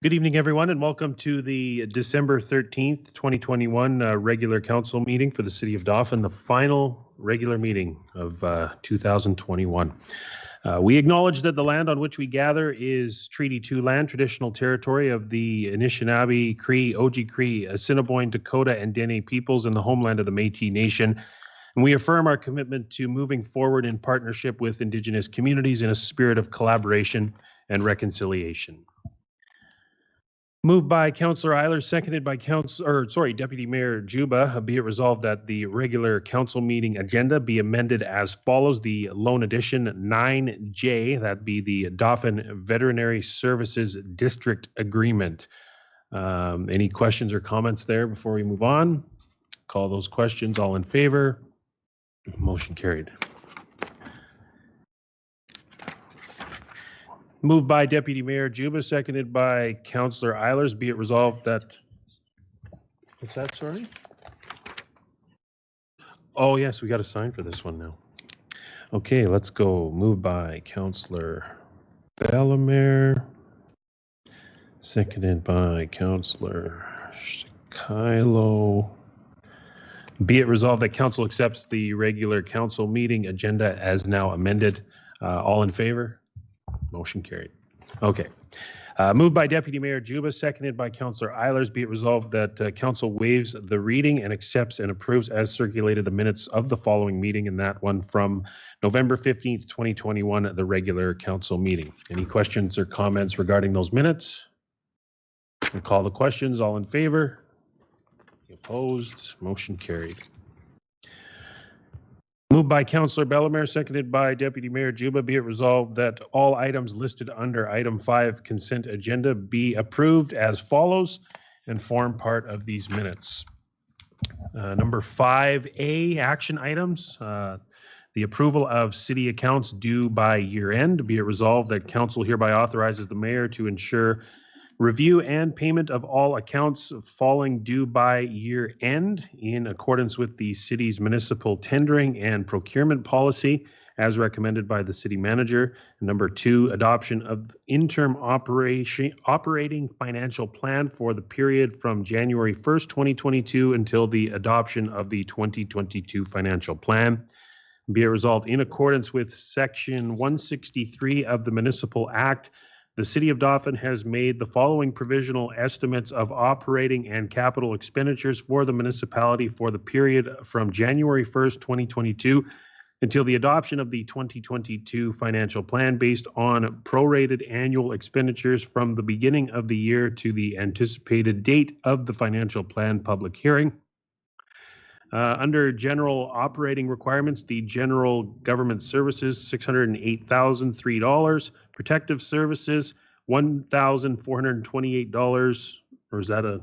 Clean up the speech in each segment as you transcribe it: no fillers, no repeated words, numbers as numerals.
Good evening, everyone, and welcome to the December 13th, 2021 regular council meeting for the City of Dauphin, the final regular meeting of 2021. We acknowledge that the land on which we gather is Treaty 2 land, traditional territory of the Anishinaabe, Cree, Oji-Cree, Assiniboine, Dakota, and Dene peoples, and the homeland of the Métis Nation. And we affirm our commitment to moving forward in partnership with Indigenous communities in a spirit of collaboration and reconciliation. Moved by Councillor Eilers, seconded by Deputy Mayor Juba. Be it resolved that the regular council meeting agenda be amended as follows. The loan addition 9J, that be the Dauphin Veterinary Services District Agreement. Any questions or comments there before we move on? Call those questions. All in favor? Motion carried. Moved by Deputy Mayor Juba, seconded by Councillor Eilers. Be it resolved that, what's that, sorry? Oh, yes, we got a sign for this one now. Okay, let's go. Moved by Councillor Bellemare, seconded by Councillor Shikailo. Be it resolved that council accepts the regular council meeting agenda as now amended. All in favor? Motion carried. Okay. Moved by Deputy Mayor Juba, seconded by Councillor Eilers. Be it resolved that council waives the reading and accepts and approves as circulated the minutes of the following meeting, and that one from November 15th, 2021, the regular council meeting. Any questions or comments regarding those minutes? We'll call the questions. All in favor? Opposed? Motion carried. Moved by Councillor Bellemare, seconded by Deputy Mayor Juba. Be it resolved that all items listed under item 5 consent agenda be approved as follows and form part of these minutes. Number 5A, action items. The approval of city accounts due by year end. Be it resolved that council hereby authorizes the mayor to ensure review and payment of all accounts falling due by year end in accordance with the city's municipal tendering and procurement policy as recommended by the city manager. Number 2, adoption of interim operating financial plan for the period from January 1st, 2022 until the adoption of the 2022 financial plan. Be it resolved in accordance with Section 163 of the Municipal Act, the City of Dauphin has made the following provisional estimates of operating and capital expenditures for the municipality for the period from January 1st, 2022 until the adoption of the 2022 financial plan based on prorated annual expenditures from the beginning of the year to the anticipated date of the financial plan public hearing. Under general operating requirements, the general government services, $608,003. Protective services, $1,428. Or is that a...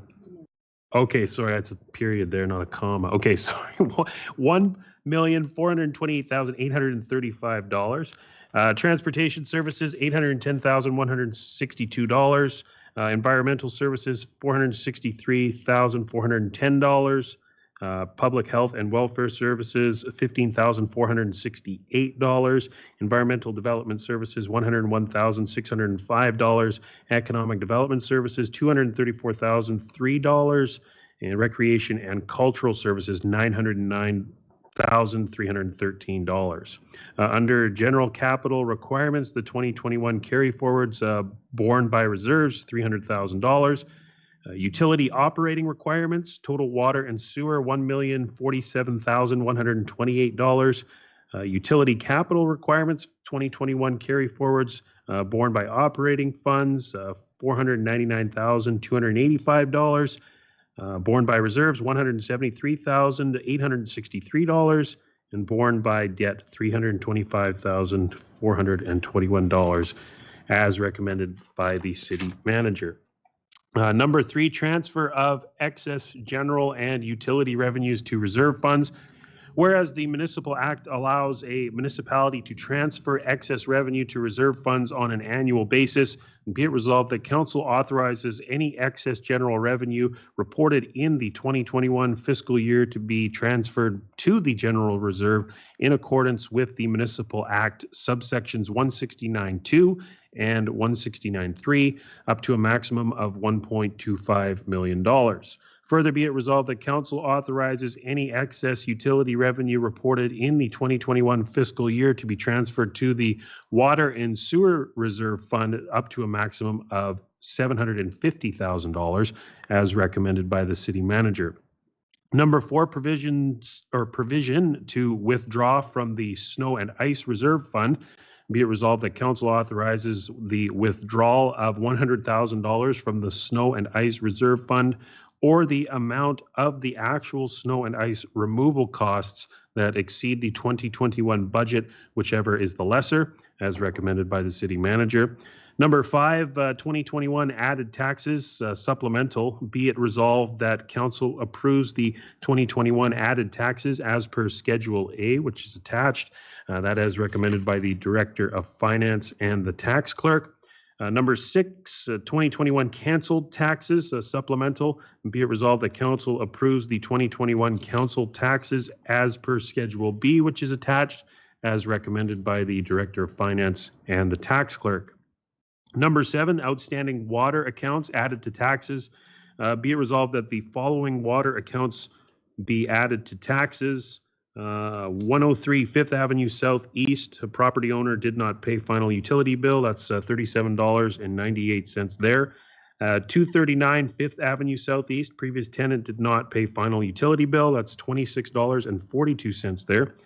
Okay, sorry, that's a period there, not a comma. Okay, sorry. $1,428,835. Transportation services, $810,162. Environmental services, $463,410. Public health and welfare services, $15,468. Environmental development services, $101,605. Economic development services, $234,003. And recreation and cultural services, $909,313. Under general capital requirements, the 2021 carry forwards borne by reserves, $300,000. Utility operating requirements, total water and sewer, $1,047,128. Utility capital requirements, 2021 carry forwards borne by operating funds, $499,285. Borne by reserves, $173,863. And borne by debt, $325,421, as recommended by the city manager. Number 3, transfer of excess general and utility revenues to reserve funds, Whereas the Municipal Act allows a municipality to transfer excess revenue to reserve funds on an annual basis, and be it resolved that Council authorizes any excess general revenue reported in the 2021 fiscal year to be transferred to the General Reserve in accordance with the Municipal Act subsections 169.2 and 169.3 up to a maximum of $1.25 million. Further, be it resolved that Council authorizes any excess utility revenue reported in the 2021 fiscal year to be transferred to the Water and Sewer Reserve Fund up to a maximum of $750,000 as recommended by the City Manager. Number 4, provision to withdraw from the Snow and Ice Reserve Fund. Be it resolved that Council authorizes the withdrawal of $100,000 from the Snow and Ice Reserve Fund or the amount of the actual snow and ice removal costs that exceed the 2021 budget, whichever is the lesser, as recommended by the City Manager. Number 5, 2021 added taxes supplemental. Be it resolved that Council approves the 2021 added taxes as per Schedule A, which is attached. That as recommended by the Director of Finance and the Tax Clerk. Number 6, 2021 canceled taxes supplemental. Be it resolved that Council approves the 2021 council taxes as per Schedule B, which is attached, as recommended by the Director of Finance and the Tax Clerk. Number 7, outstanding water accounts added to taxes. Be it resolved that the following water accounts be added to taxes. 103 Fifth Avenue Southeast, a property owner did not pay final utility bill. That's $37.98 there. 239 Fifth Avenue Southeast, previous tenant did not pay final utility bill. That's $26.42 there.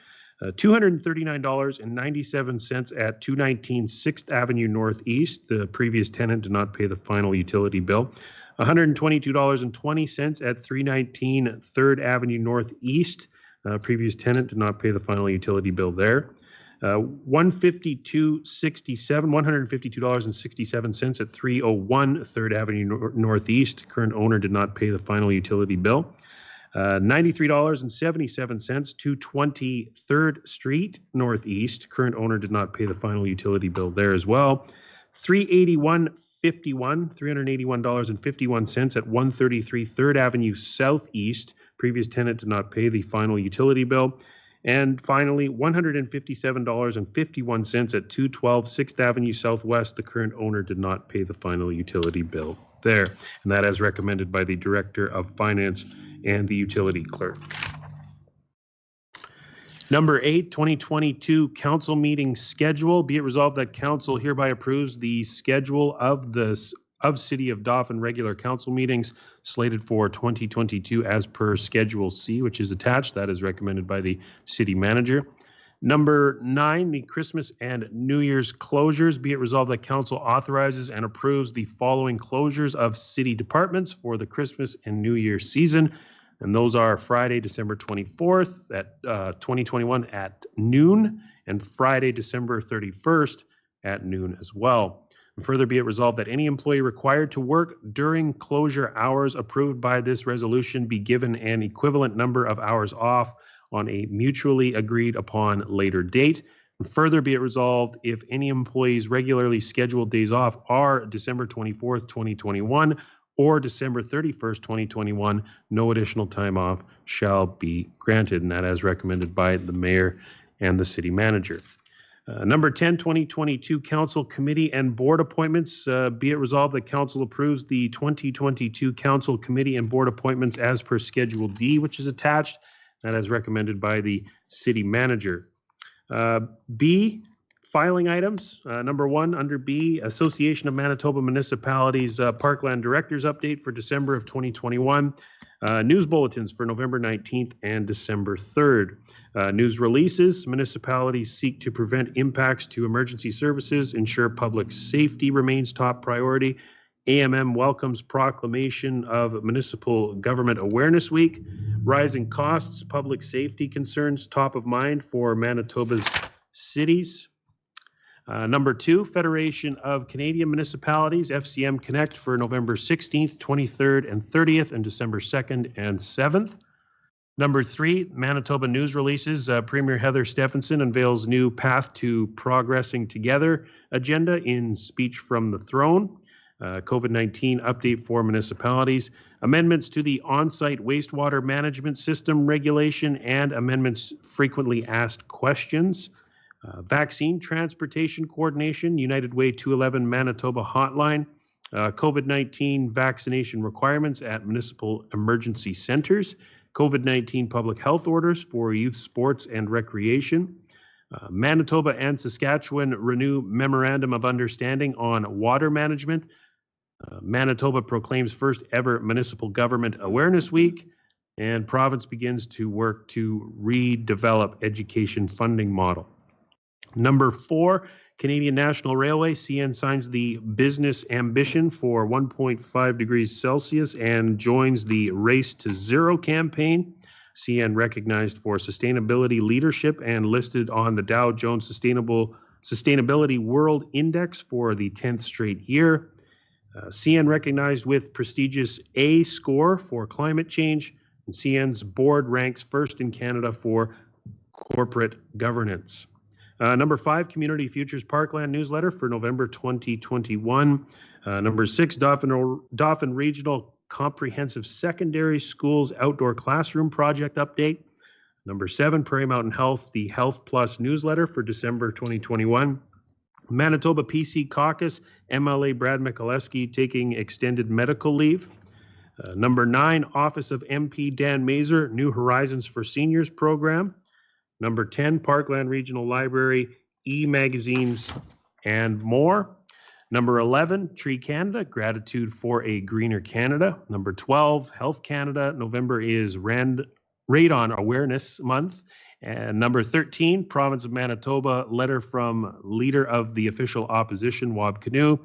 $239.97 at 219 6th Avenue Northeast. The previous tenant did not pay the final utility bill. $122.20 at 319 3rd Avenue Northeast. Previous tenant did not pay the final utility bill there. $152.67 at 301 3rd Avenue Northeast. Current owner did not pay the final utility bill. $93.77 to 23rd Street Northeast. Current owner did not pay the final utility bill there as well. $381.51 at 133 3rd Avenue Southeast. Previous tenant did not pay the final utility bill. And finally, $157.51 at 212 6th Avenue Southwest. The current owner did not pay the final utility bill there. And that as recommended by the Director of Finance and the Utility Clerk. Number 8, 2022 council meeting schedule. Be it resolved that council hereby approves the schedule of City of Dauphin regular council meetings slated for 2022 as per Schedule C, which is attached. That is recommended by the City Manager. Number 9, the Christmas and New Year's closures. Be it resolved that council authorizes and approves the following closures of city departments for the Christmas and New Year season. And those are Friday, December 24th at 2021 at noon, and Friday, December 31st at noon as well. And further, be it resolved that any employee required to work during closure hours approved by this resolution be given an equivalent number of hours off on a mutually agreed upon later date. And further, be it resolved if any employee's regularly scheduled days off are December 24th, 2021 or December 31st, 2021, no additional time off shall be granted, and that as recommended by the Mayor and the City Manager. Number 10, 2022 Council Committee and Board appointments. Be it resolved that Council approves the 2022 Council Committee and Board appointments as per Schedule D, which is attached, that as recommended by the City Manager. B, filing items. Number 1, under B, Association of Manitoba Municipalities Parkland Directors Update for December of 2021. News bulletins for November 19th and December 3rd. News releases. Municipalities seek to prevent impacts to emergency services, ensure public safety remains top priority. AMM welcomes proclamation of Municipal Government Awareness Week. Rising costs, public safety concerns top of mind for Manitoba's cities. Number 2, Federation of Canadian Municipalities, FCM Connect for November 16th, 23rd, and 30th, and December 2nd and 7th. Number 3, Manitoba news releases. Premier Heather Stephenson unveils new Path to Progressing Together agenda in Speech from the Throne. COVID-19 update for municipalities. Amendments to the on-site wastewater management system regulation and amendments frequently asked questions. Vaccine transportation coordination, United Way 211 Manitoba hotline. COVID-19 vaccination requirements at municipal emergency centers. COVID-19 public health orders for youth sports and recreation. Manitoba and Saskatchewan renew memorandum of understanding on water management. Manitoba proclaims first ever Municipal Government Awareness Week. And province begins to work to redevelop education funding model. Number 4, Canadian National Railway, CN signs the business ambition for 1.5 degrees Celsius and joins the Race to Zero campaign. CN recognized for sustainability leadership and listed on the Dow Jones Sustainability World Index for the 10th straight year. CN recognized with prestigious A score for climate change. And CN's board ranks first in Canada for corporate governance. Number 5, Community Futures Parkland newsletter for November 2021. Number 6, Dauphin Regional Comprehensive Secondary Schools Outdoor Classroom Project update. Number 7, Prairie Mountain Health, the Health Plus newsletter for December 2021. Manitoba PC Caucus, MLA Brad Mikuleski taking extended medical leave. Number 9, Office of MP Dan Mazur, New Horizons for Seniors program. Number 10, Parkland Regional Library, e-magazines, and more. Number 11, Tree Canada, Gratitude for a Greener Canada. Number 12, Health Canada, November is Radon Awareness Month. And number 13, Province of Manitoba, letter from Leader of the Official Opposition, Wab Kinew.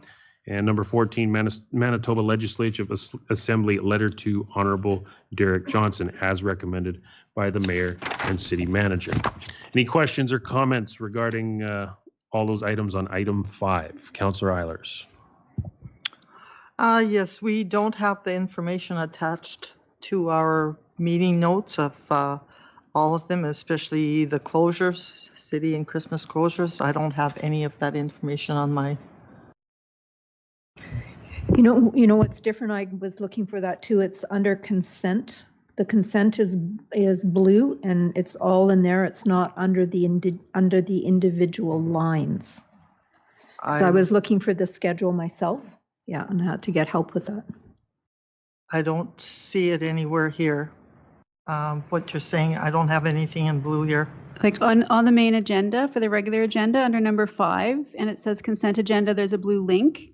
And number 14, Manitoba Legislative Assembly, letter to Honorable Derek Johnson, as recommended by the Mayor and City Manager. Any questions or comments regarding all those items on item 5? Councillor Eilers. Yes, we don't have the information attached to our meeting notes of all of them, especially the closures, city and Christmas closures. I don't have any of that information on my. You know what's different? I was looking for that too. It's under consent. The consent is blue and it's all in there. It's not under the individual lines. So I was looking for the schedule myself. Yeah, and I had to get help with that. I don't see it anywhere here. What you're saying, I don't have anything in blue here. Like on the main agenda, for the regular agenda, under number 5, and it says consent agenda, there's a blue link.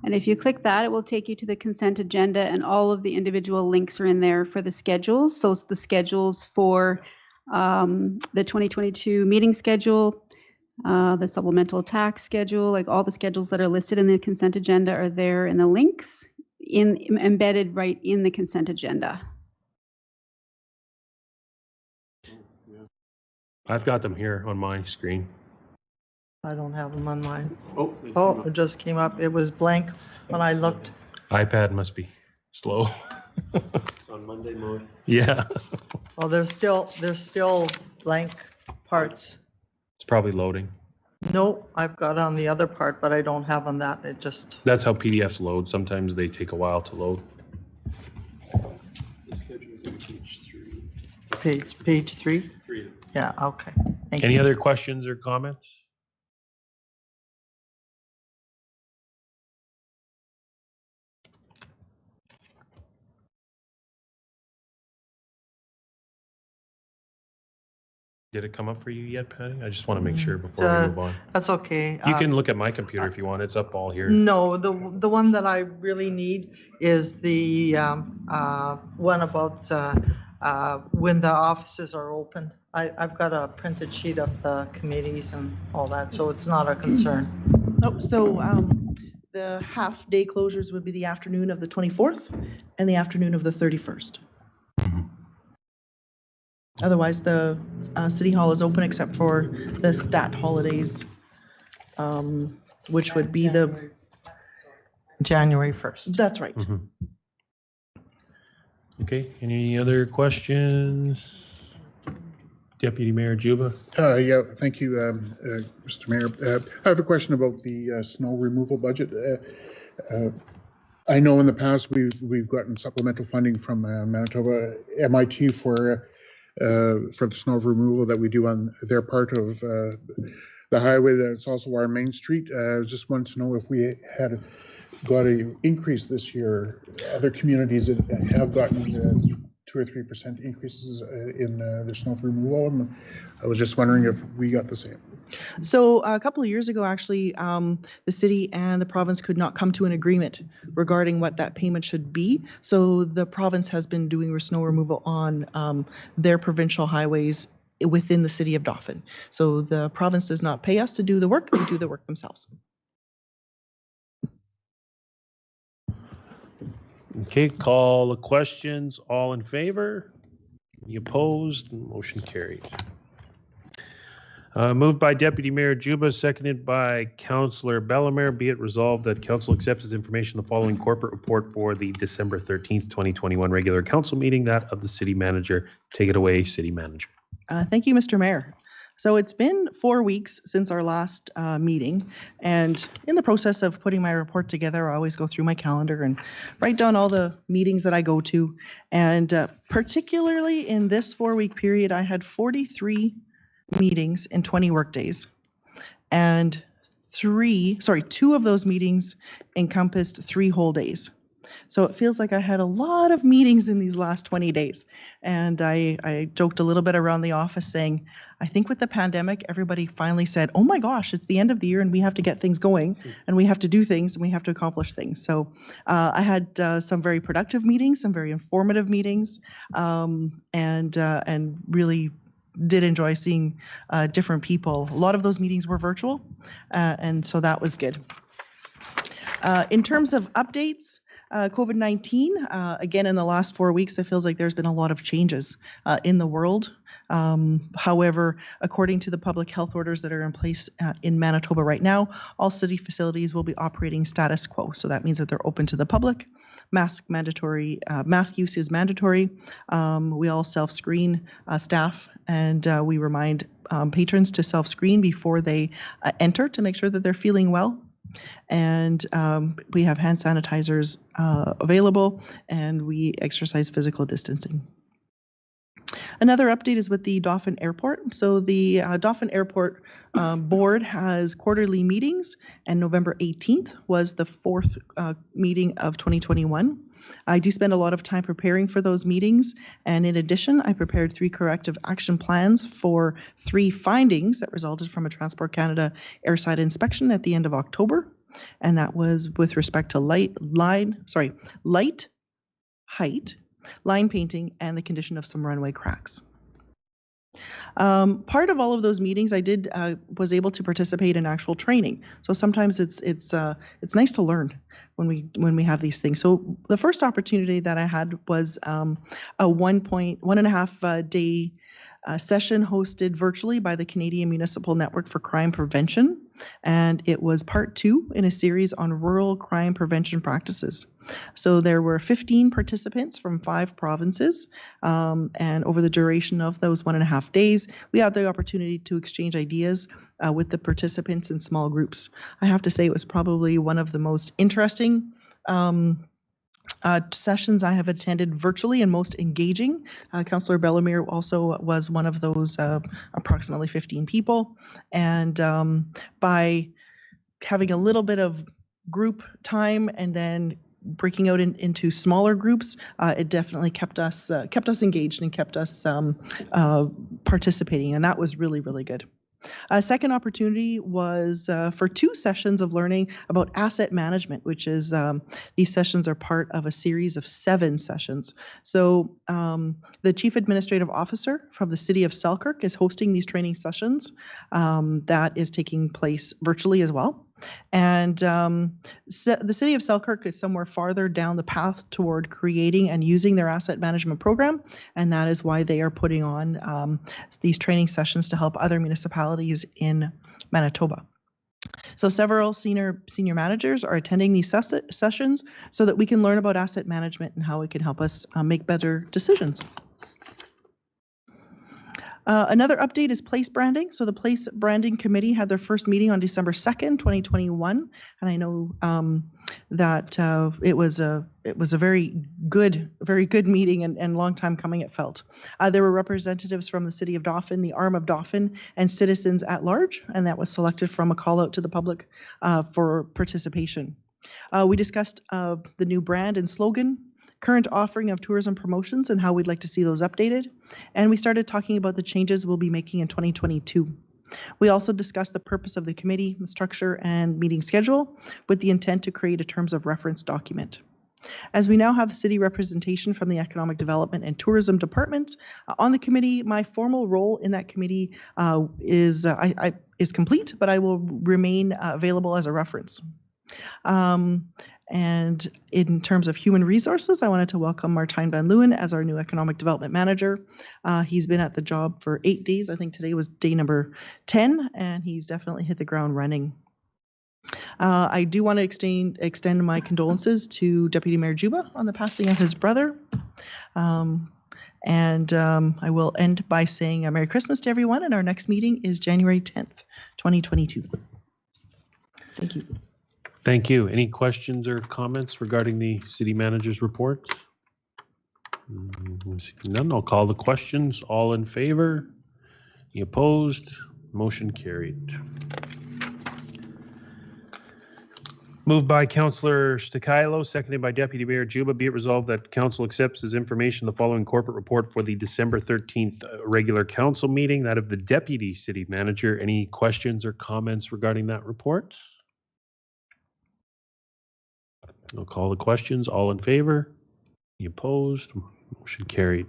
And if you click that, it will take you to the consent agenda, and all of the individual links are in there for the schedules. So it's the schedules for the 2022 meeting schedule, the supplemental tax schedule, like all the schedules that are listed in the consent agenda are there in the links embedded right in the consent agenda. I've got them here on my screen. I don't have them on mine. Oh, it just came up. It was blank when I looked. iPad must be slow. It's on Monday mode. Yeah. Well, there's still blank parts. It's probably loading. No, I've got on the other part, but I don't have on that. It just. That's how PDFs load. Sometimes they take a while to load. The schedule is on page 3. Page 3? 3. Yeah, okay. Thank Any you. other questions or comments? Did it come up for you yet, Patty? I just want to make sure before we move on. That's okay. You can look at my computer if you want. It's up all here. No, the one that I really need is the one about when the offices are open. I've got a printed sheet of the committees and all that, so it's not a concern. Oh, so the half-day closures would be the afternoon of the 24th and the afternoon of the 31st. Otherwise, the City Hall is open except for the stat holidays, which would be the. January 1st. That's right. Okay, any other questions? Deputy Mayor Juba? Yeah, thank you, Mr. Mayor. I have a question about the snow removal budget. I know in the past we've gotten supplemental funding from Manitoba MIT for the snow removal that we do on their part of the highway. That's also our main street. I just wanted to know if we had got an increase this year. Other communities that have gotten 2 or 3% increases in their snow removal. And I was just wondering if we got the same. So a couple of years ago, actually, the city and the province could not come to an agreement regarding what that payment should be. So the province has been doing snow removal on their provincial highways within the city of Dauphin. So the province does not pay us to do the work, they do the work themselves. Okay, call the questions. All in favor? Any opposed? Motion carried. Moved by Deputy Mayor Juba, seconded by Councillor Bellemare. Be it resolved that council accepts as information the following corporate report for the December 13th, 2021 regular council meeting, that of the city manager. Take it away, city manager. Thank you, Mr. Mayor. So it's been 4 weeks since our last meeting, and in the process of putting my report together, I always go through my calendar and write down all the meetings that I go to. And particularly in this 4-week period, I had 43 meetings in 20 work days, and 2 of those meetings encompassed 3 whole days. So it feels like I had a lot of meetings in these last 20 days. And I joked a little bit around the office saying, I think with the pandemic, everybody finally said, oh my gosh, it's the end of the year and we have to get things going and we have to do things and we have to accomplish things. So I had some very productive meetings, some very informative meetings, and really did enjoy seeing different people. A lot of those meetings were virtual, and so that was good. In terms of updates, COVID-19, again, in the last 4 weeks, it feels like there's been a lot of changes in the world. However, according to the public health orders that are in place in Manitoba right now, all city facilities will be operating status quo. So that means that they're open to the public. Mask use is mandatory. We all self-screen staff, and we remind patrons to self-screen before they enter to make sure that they're feeling well. And we have hand sanitizers available, and we exercise physical distancing. Another update is with the Dauphin Airport. So the Dauphin Airport board has quarterly meetings, and November 18th was the 4th meeting of 2021. I do spend a lot of time preparing for those meetings, and in addition, I prepared 3 corrective action plans for 3 findings that resulted from a Transport Canada airside inspection at the end of October, and that was with respect to light, height, line painting, and the condition of some runway cracks. Part of all of those meetings, I was able to participate in actual training. So sometimes it's nice to learn when we have these things. So the first opportunity that I had was a 1.5 day session hosted virtually by the Canadian Municipal Network for Crime Prevention, and it was part 2 in a series on rural crime prevention practices. So there were 15 participants from 5 provinces, and over the duration of those 1.5 days, we had the opportunity to exchange ideas with the participants in small groups. I have to say it was probably one of the most interesting sessions I have attended virtually and most engaging. Councillor Bellemare also was one of those approximately 15 people. And by having a little bit of group time and then breaking out into smaller groups, it definitely kept us engaged and kept us participating, and that was really, really good. A second opportunity was for 2 sessions of learning about asset management, which is these sessions are part of a series of 7 sessions. So the Chief Administrative Officer from the City of Selkirk is hosting these training sessions. That is taking place virtually as well. And the City of Selkirk is somewhere farther down the path toward creating and using their asset management program, and that is why they are putting on these training sessions to help other municipalities in Manitoba. So several senior managers are attending these sessions so that we can learn about asset management and how it can help us make better decisions. Another update is place branding. So the place branding committee had their first meeting on December 2nd, 2021, and I know that it was a very good meeting and long time coming. It felt there were representatives from the city of Dauphin, the arm of Dauphin, and citizens at large, and that was selected from a call out to the public for participation. We discussed the new brand and slogan, current offering of tourism promotions and how we'd like to see those updated. And we started talking about the changes we'll be making in 2022. We also discussed the purpose of the committee, the structure, and meeting schedule with the intent to create a terms of reference document. As we now have city representation from the Economic Development and Tourism Department on the committee, my formal role in that committee is complete, but I will remain available as a reference. And in terms of human resources, I wanted to welcome Martijn van Leeuwen as our new Economic Development Manager. He's been at the job for 8 days. I think today was day number 10, and he's definitely hit the ground running. I do want to extend my condolences to Deputy Mayor Juba on the passing of his brother. I will end by saying a Merry Christmas to everyone, and our next meeting is January 10th, 2022. Thank you. Thank you. Any questions or comments regarding the city manager's report? None. I'll call the questions. All in favor? Any opposed? Motion carried. Moved by Councillor Stakilo, seconded by Deputy Mayor Juba. Be it resolved that council accepts as information the following corporate report for the December 13th regular council meeting, that of the deputy city manager. Any questions or comments regarding that report? I'll call the questions. All in favor? Any opposed? Motion carried.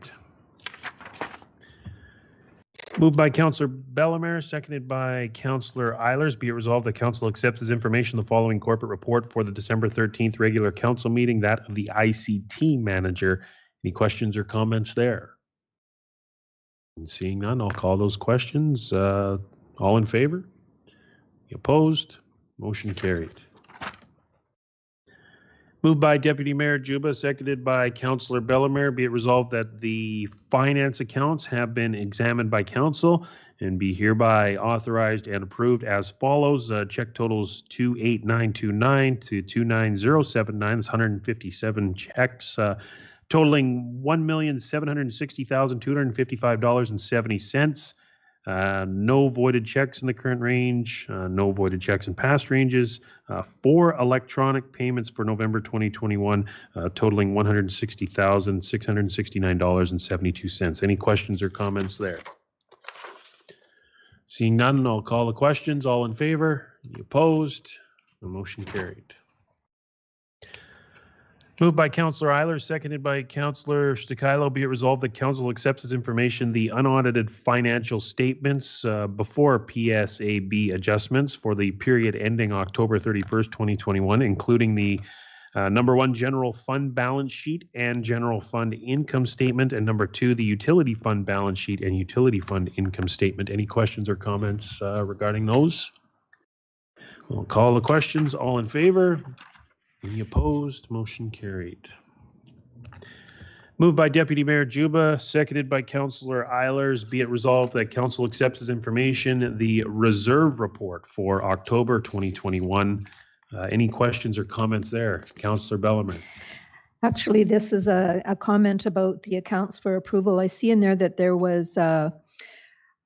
Moved by Councillor Bellemare, seconded by Councillor Eilers. Be it resolved that council accepts as information the following corporate report for the December 13th regular council meeting, that of the ICT manager. Any questions or comments there? And seeing none, I'll call those questions. All in favor? Any opposed? Motion carried. Moved by Deputy Mayor Juba, seconded by Councillor Bellemare. Be it resolved that the finance accounts have been examined by council and be hereby authorized and approved as follows. Check totals 28929 to 29079. That's 157 checks, totaling $1,760,255.70. No voided checks in the current range, no voided checks in past ranges, 4 electronic payments for November 2021, totaling $160,669.72. Any questions or comments there? Seeing none, I'll call the questions. All in favor? Any opposed? The motion carried. Moved by Councillor Eilers, seconded by Councillor Stakilo. Be it resolved that council accepts as information the unaudited financial statements before PSAB adjustments for the period ending October 31st, 2021, including the number 1, general fund balance sheet and general fund income statement, and number 2, the utility fund balance sheet and utility fund income statement. Any questions or comments regarding those? We'll call the questions. All in favor? Any opposed? Motion carried. Moved by Deputy Mayor Juba, seconded by Councillor Eilers. Be it resolved that council accepts as information the reserve report for October 2021. Any questions or comments there? Councillor Bellemare. Actually, this is a comment about the accounts for approval. I see in there that there was a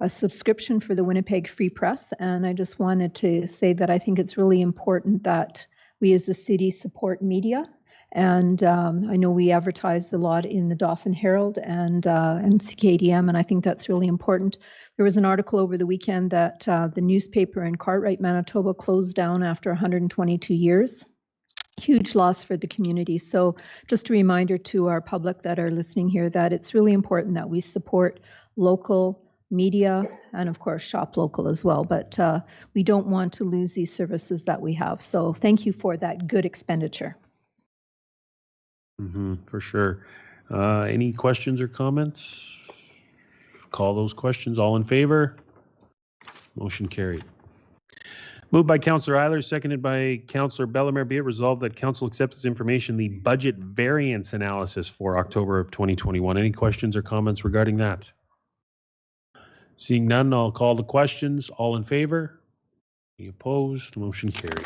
subscription for the Winnipeg Free Press, and I just wanted to say that I think it's really important that we as a city support media, and I know we advertised a lot in the Dauphin Herald and CKDM, and I think that's really important. There was an article over the weekend that the newspaper in Cartwright, Manitoba closed down after 122 years. Huge loss for the community. So just a reminder to our public that are listening here that it's really important that we support local media and of course shop local as well, but we don't want to lose these services that we have. So thank you for that good expenditure. For sure. Any questions or comments? Call those questions. All in favor? Motion carried. Moved by Councillor Eilers, seconded by Councillor Bellemare. Be it resolved that council accepts as information the budget variance analysis for October of 2021. Any questions or comments regarding that? Seeing none, I'll call the questions. All in favor? Any opposed? Motion carried.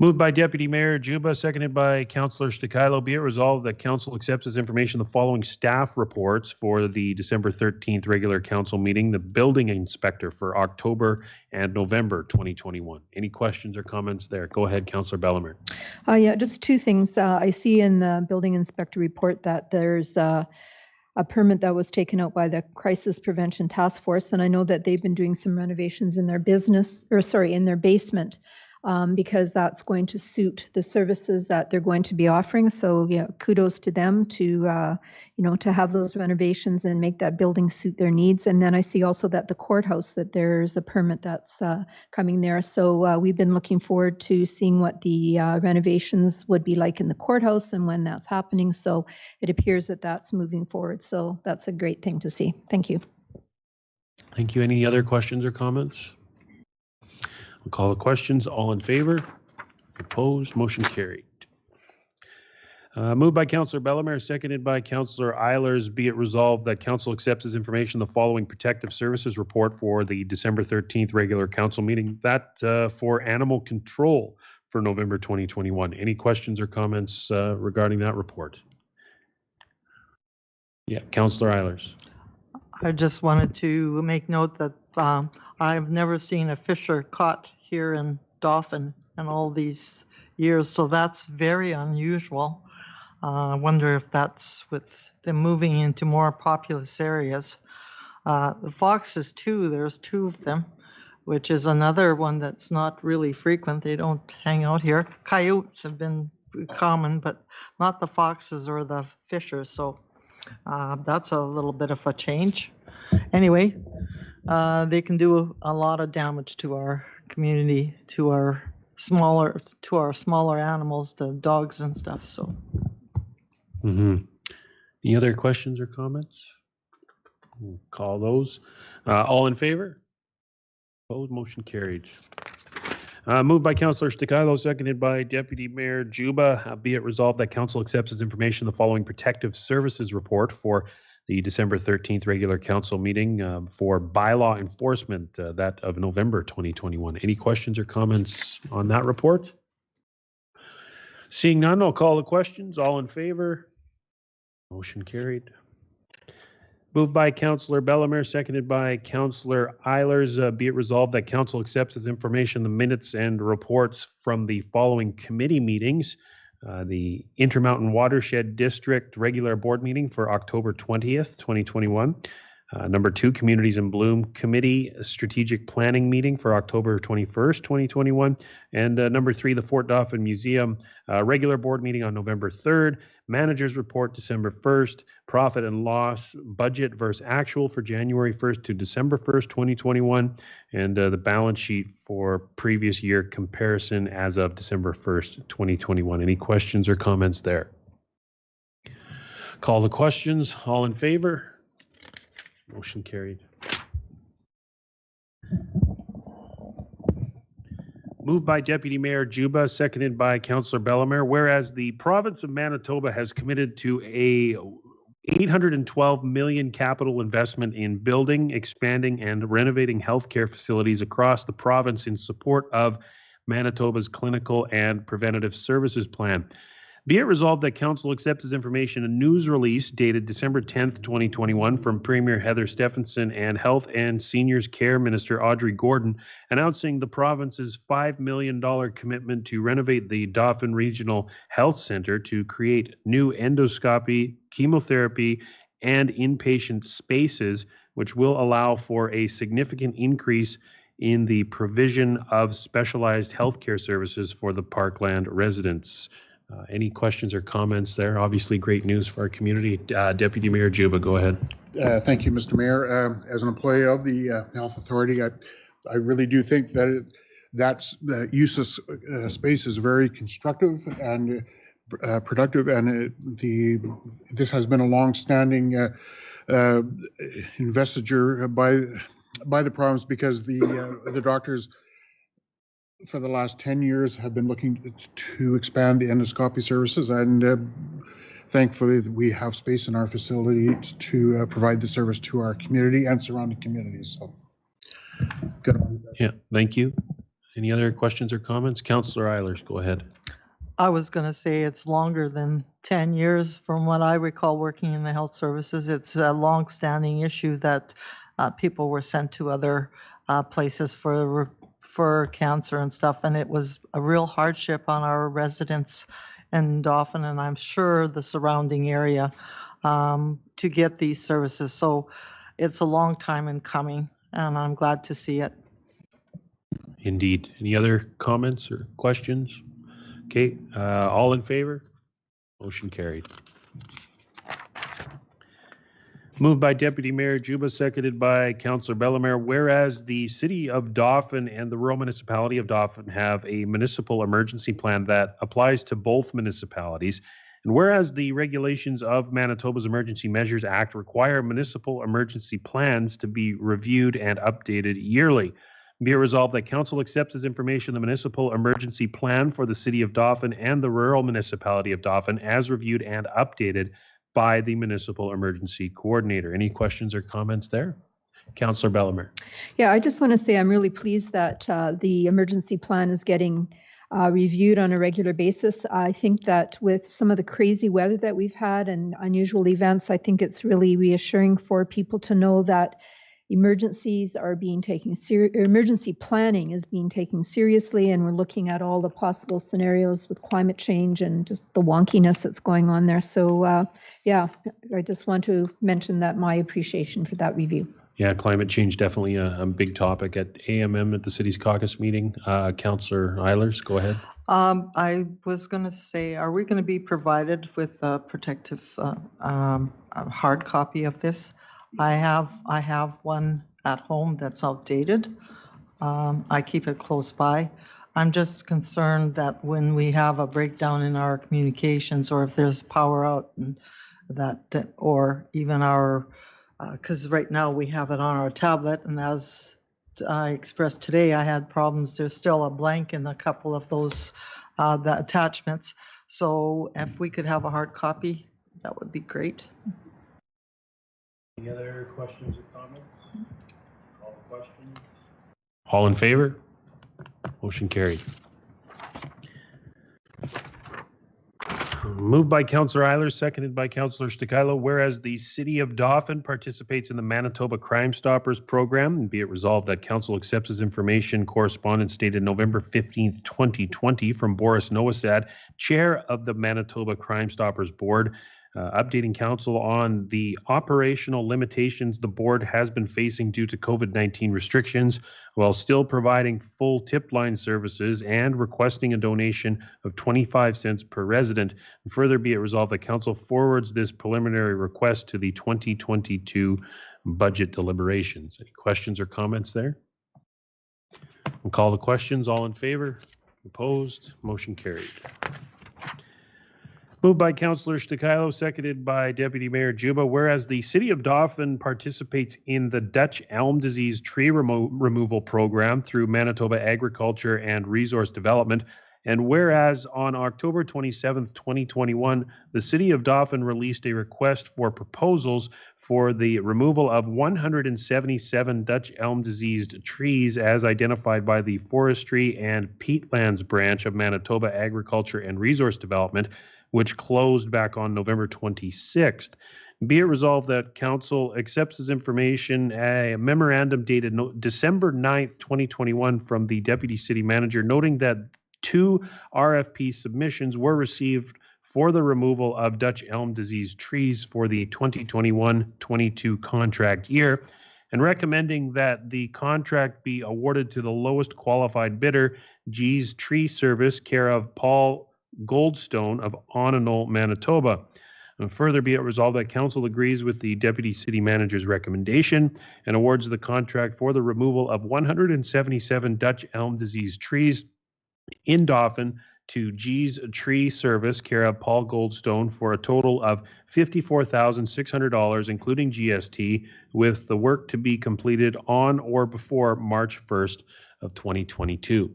Moved by Deputy Mayor Juba, seconded by Councillor Stikilo. Be it resolved that council accepts as information the following staff reports for the December 13th regular council meeting, the building inspector for October and November 2021. Any questions or comments there? Go ahead, Councillor Bellemare. Yeah, just two things. I see in the building inspector report that there's a permit that was taken out by the Crisis Prevention Task Force, and I know that they've been doing some renovations in their in their basement. Because that's going to suit the services that they're going to be offering. So yeah, kudos to them to, to have those renovations and make that building suit their needs. And then I see also that the courthouse, that there's a permit that's coming there. So we've been looking forward to seeing what the renovations would be like in the courthouse and when that's happening. So it appears that that's moving forward. So that's a great thing to see. Thank you. Thank you. Any other questions or comments? I'll call the questions. All in favor? Opposed? Motion carried. Moved by Councillor Bellemare, seconded by Councillor Eilers. Be it resolved that council accepts as information the following protective services report for the December 13th regular council meeting. That for animal control for November 2021. Any questions or comments regarding that report? Yeah, Councillor Eilers. I just wanted to make note that I've never seen a fisher caught here in Dauphin in all these years, so that's very unusual. I wonder if that's with them moving into more populous areas. The foxes too, there's 2 of them, which is another one that's not really frequent. They don't hang out here. Coyotes have been common, but not the foxes or the fishers, so that's a little bit of a change. Anyway, they can do a lot of damage to our community, to our smaller animals, the dogs and stuff. So, Any other questions or comments? We'll call those. All in favor? Opposed? Motion carried. Moved by Councillor Stikilo, seconded by Deputy Mayor Juba. Be it resolved that council accepts as information the following protective services report for the December 13th regular council meeting for bylaw enforcement, that of November 2021. Any questions or comments on that report? Seeing none, I'll call the questions. All in favor? Motion carried. Moved by Councillor Bellemare, seconded by Councillor Eilers. Be it resolved that council accepts as information the minutes and reports from the following committee meetings. The Intermountain Watershed District regular board meeting for October 20th, 2021. Number 2, Communities in Bloom Committee Strategic Planning meeting for October 21st, 2021. And number 3, the Fort Dauphin Museum regular board meeting on November 3rd. Managers report December 1st. Profit and loss budget versus actual for January 1st to December 1st, 2021. And the balance sheet for previous year comparison as of December 1st, 2021. Any questions or comments there? Call the questions. All in favor? Motion carried. Moved by Deputy Mayor Juba, seconded by Councillor Bellemare. Whereas the province of Manitoba has committed to a $812 million capital investment in building, expanding, and renovating healthcare facilities across the province in support of Manitoba's clinical and preventative services plan. Be it resolved that council accepts as information a news release dated December 10th, 2021 from Premier Heather Stephenson and Health and Seniors Care Minister Audrey Gordon announcing the province's $5 million commitment to renovate the Dauphin Regional Health Centre to create new endoscopy, chemotherapy, and inpatient spaces, which will allow for a significant increase in the provision of specialized healthcare services for the Parkland residents. Any questions or comments there? Obviously, great news for our community. Deputy Mayor Juba, go ahead. Thank you, Mr. Mayor. As an employee of the Health Authority, I really do think that the use of space is very constructive and productive, and this has been a long-standing investiture by by the province because the doctors for the last 10 years have been looking to expand the endoscopy services, and thankfully we have space in our facility to provide the service to our community and surrounding communities. So, good on you. Yeah, thank you. Any other questions or comments? Councillor Eilers, go ahead. I was going to say it's longer than 10 years from what I recall working in the health services. It's a long-standing issue that people were sent to other places for cancer and stuff, and it was a real hardship on our residents in Dauphin, and I'm sure the surrounding area to get these services. So it's a long time in coming, and I'm glad to see it. Indeed. Any other comments or questions? Okay, all in favor? Motion carried. Moved by Deputy Mayor Juba, seconded by Councillor Bellemare. Whereas the City of Dauphin and the rural municipality of Dauphin have a municipal emergency plan that applies to both municipalities, and whereas the regulations of Manitoba's Emergency Measures Act require municipal emergency plans to be reviewed and updated yearly, be it resolved that Council accepts as information the municipal emergency plan for the City of Dauphin and the rural municipality of Dauphin as reviewed and updated by the municipal emergency coordinator. Any questions or comments there? Councillor Bellemare. Yeah, I just want to say I'm really pleased that the emergency plan is getting reviewed on a regular basis. I think that with some of the crazy weather that we've had and unusual events, I think it's really reassuring for people to know that emergencies are being taken emergency planning is being taken seriously, and we're looking at all the possible scenarios with climate change and just the wonkiness that's going on there. So yeah, I just want to mention that my appreciation for that review. Yeah, climate change definitely a big topic at AMM at the city's caucus meeting. Councillor Eilers, go ahead. I was going to say, are we going to be provided with a protective a hard copy of this? I have one at home that's outdated. I keep it close by. I'm just concerned that when we have a breakdown in our communications, or if there's power out, and that or even our, because right now we have it on our tablet, and as I expressed today, I had problems. There's still a blank in a couple of those the attachments. So if we could have a hard copy, that would be great. Any other questions or comments? All the questions? All in favor? Motion carried. Moved by Councillor Eilers, seconded by Councillor Stikilo. Whereas the City of Dauphin participates in the Manitoba Crime Stoppers program, and be it resolved that Council accepts as information correspondence dated November 15th, 2020 from Boris Nowosad, Chair of the Manitoba Crime Stoppers Board, updating Council on the operational limitations the board has been facing due to COVID-19 restrictions, while still providing full tip line services and requesting a donation of 25 cents per resident. And further, be it resolved that Council forwards this preliminary request to the 2022 budget deliberations. Any questions or comments there? We'll call the questions. All in favor? Opposed? Motion carried. Moved by Councillor Stikilo, seconded by Deputy Mayor Juba. Whereas the City of Dauphin participates in the Dutch elm disease tree removal program through Manitoba Agriculture and Resource Development, and whereas on October 27th, 2021, the City of Dauphin released a request for proposals for the removal of 177 Dutch elm diseased trees as identified by the Forestry and Peatlands branch of Manitoba Agriculture and Resource Development, which closed back on November 26th. Be it resolved that Council accepts as information a memorandum dated December 9th, 2021 from the Deputy City Manager, noting that 2 RFP submissions were received for the removal of Dutch elm disease trees for the 2021-22 contract year, and recommending that the contract be awarded to the lowest qualified bidder, G's Tree Service, care of Paul Goldstone of Onanol, Manitoba. And further, be it resolved that Council agrees with the Deputy City Manager's recommendation and awards the contract for the removal of 177 Dutch elm disease trees in Dauphin to G's Tree Service, care of Paul Goldstone, for a total of $54,600, including GST, with the work to be completed on or before March 1st of 2022.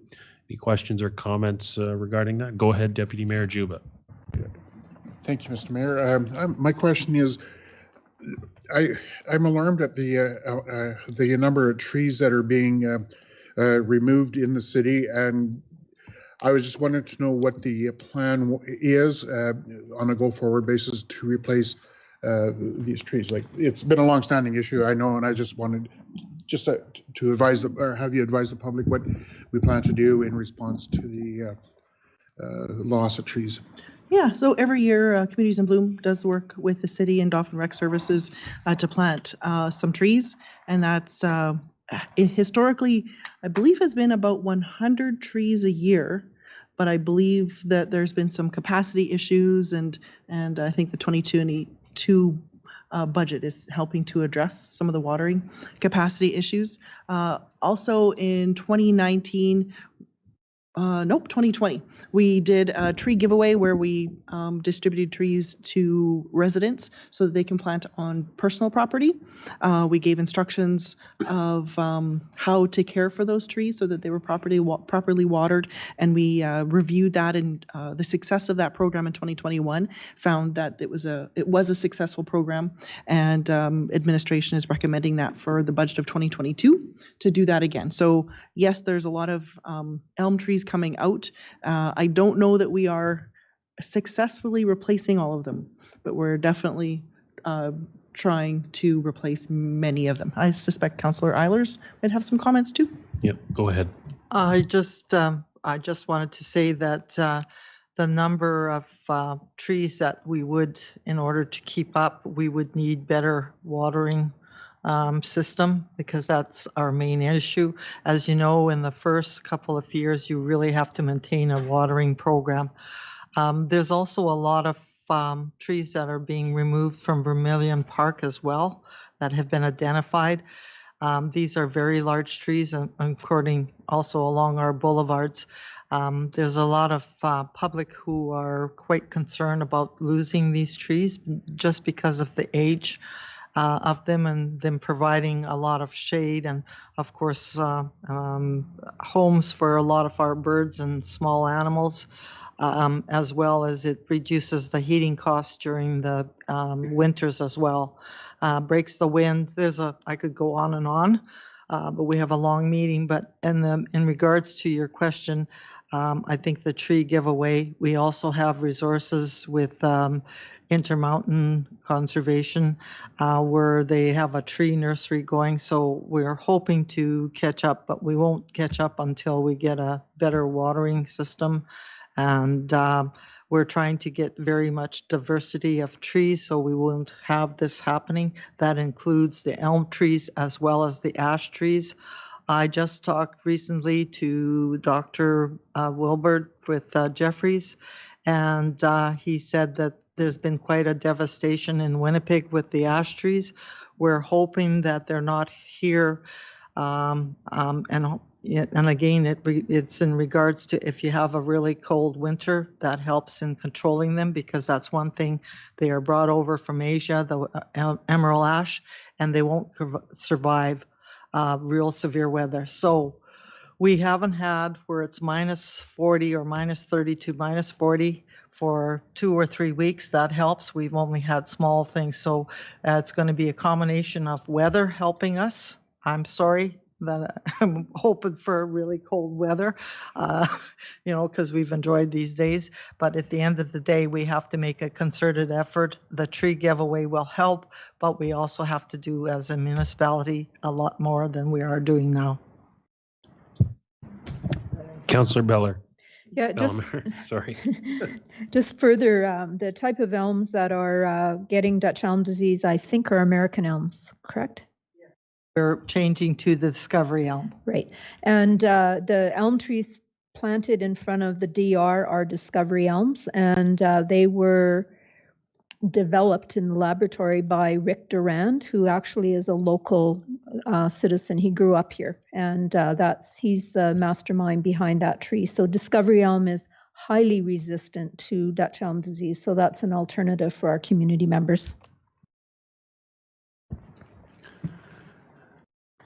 Any questions or comments regarding that? Go ahead, Deputy Mayor Juba. Thank you, Mr. Mayor. My question is, I'm alarmed at the number of trees that are being removed in the city, and I was just wanting to know what the plan is on a go-forward basis to replace these trees. Like, it's been a long-standing issue, I know, and I just wanted to advise or have you advise the public what we plan to do in response to the loss of trees. Yeah, so every year Communities in Bloom does work with the city and Dauphin Rec Services to plant some trees, and that's historically, I believe, has been about 100 trees a year. But I believe that there's been some capacity issues, and I think the 2022 budget is helping to address some of the watering capacity issues. Also in 2019, 2020, we did a tree giveaway where we distributed trees to residents so that they can plant on personal property. We gave instructions of how to care for those trees so that they were properly watered, and we reviewed that, and the success of that program in 2021 found that it was a successful program, and administration is recommending that for the budget of 2022 to do that again. So yes, there's a lot of elm trees coming out. I don't know that we are successfully replacing all of them, but we're definitely trying to replace many of them. I suspect Councillor Eilers might have some comments too. Yep, go ahead. I just wanted to say that the number of trees that we would, in order to keep up, we would need better watering system, because that's our main issue. As you know, in the first couple of years, you really have to maintain a watering program. There's also a lot of trees that are being removed from Vermilion Park as well that have been identified. These are very large trees, and according also along our boulevards. There's a lot of public who are quite concerned about losing these trees just because of the age of them, and them providing a lot of shade, and of course homes for a lot of our birds and small animals, as well as it reduces the heating costs during the winters as well. Breaks the wind. I could go on and on, but we have a long meeting. But in regards to your question, I think the tree giveaway, we also have resources with Intermountain Conservation, where they have a tree nursery going. So we're hoping to catch up, but we won't catch up until we get a better watering system. And we're trying to get very much diversity of trees, so we won't have this happening. That includes the elm trees as well as the ash trees. I just talked recently to Dr. Wilbert with Jeffries, and he said that there's been quite a devastation in Winnipeg with the ash trees. We're hoping that they're not here. And again, it's in regards to if you have a really cold winter, that helps in controlling them, because that's one thing. They are brought over from Asia, the emerald ash, and they won't survive real severe weather. So we haven't had where it's minus 40 or minus 30 to minus 40 for 2 or 3 weeks. That helps. We've only had small things. So it's going to be a combination of weather helping us. I'm sorry that I'm hoping for really cold weather, because we've enjoyed these days. But at the end of the day, we have to make a concerted effort. The tree giveaway will help, but we also have to do as a municipality a lot more than we are doing now. Councillor Beller. Yeah, just Sorry. just further, the type of elms that are getting Dutch elm disease, I think, are American elms, correct? We're changing to the Discovery elm. Right. And the elm trees planted in front of the DR are Discovery elms, and they were developed in the laboratory by Rick Durand, who actually is a local citizen. He grew up here, and he's the mastermind behind that tree. So Discovery elm is highly resistant to Dutch elm disease. So that's an alternative for our community members.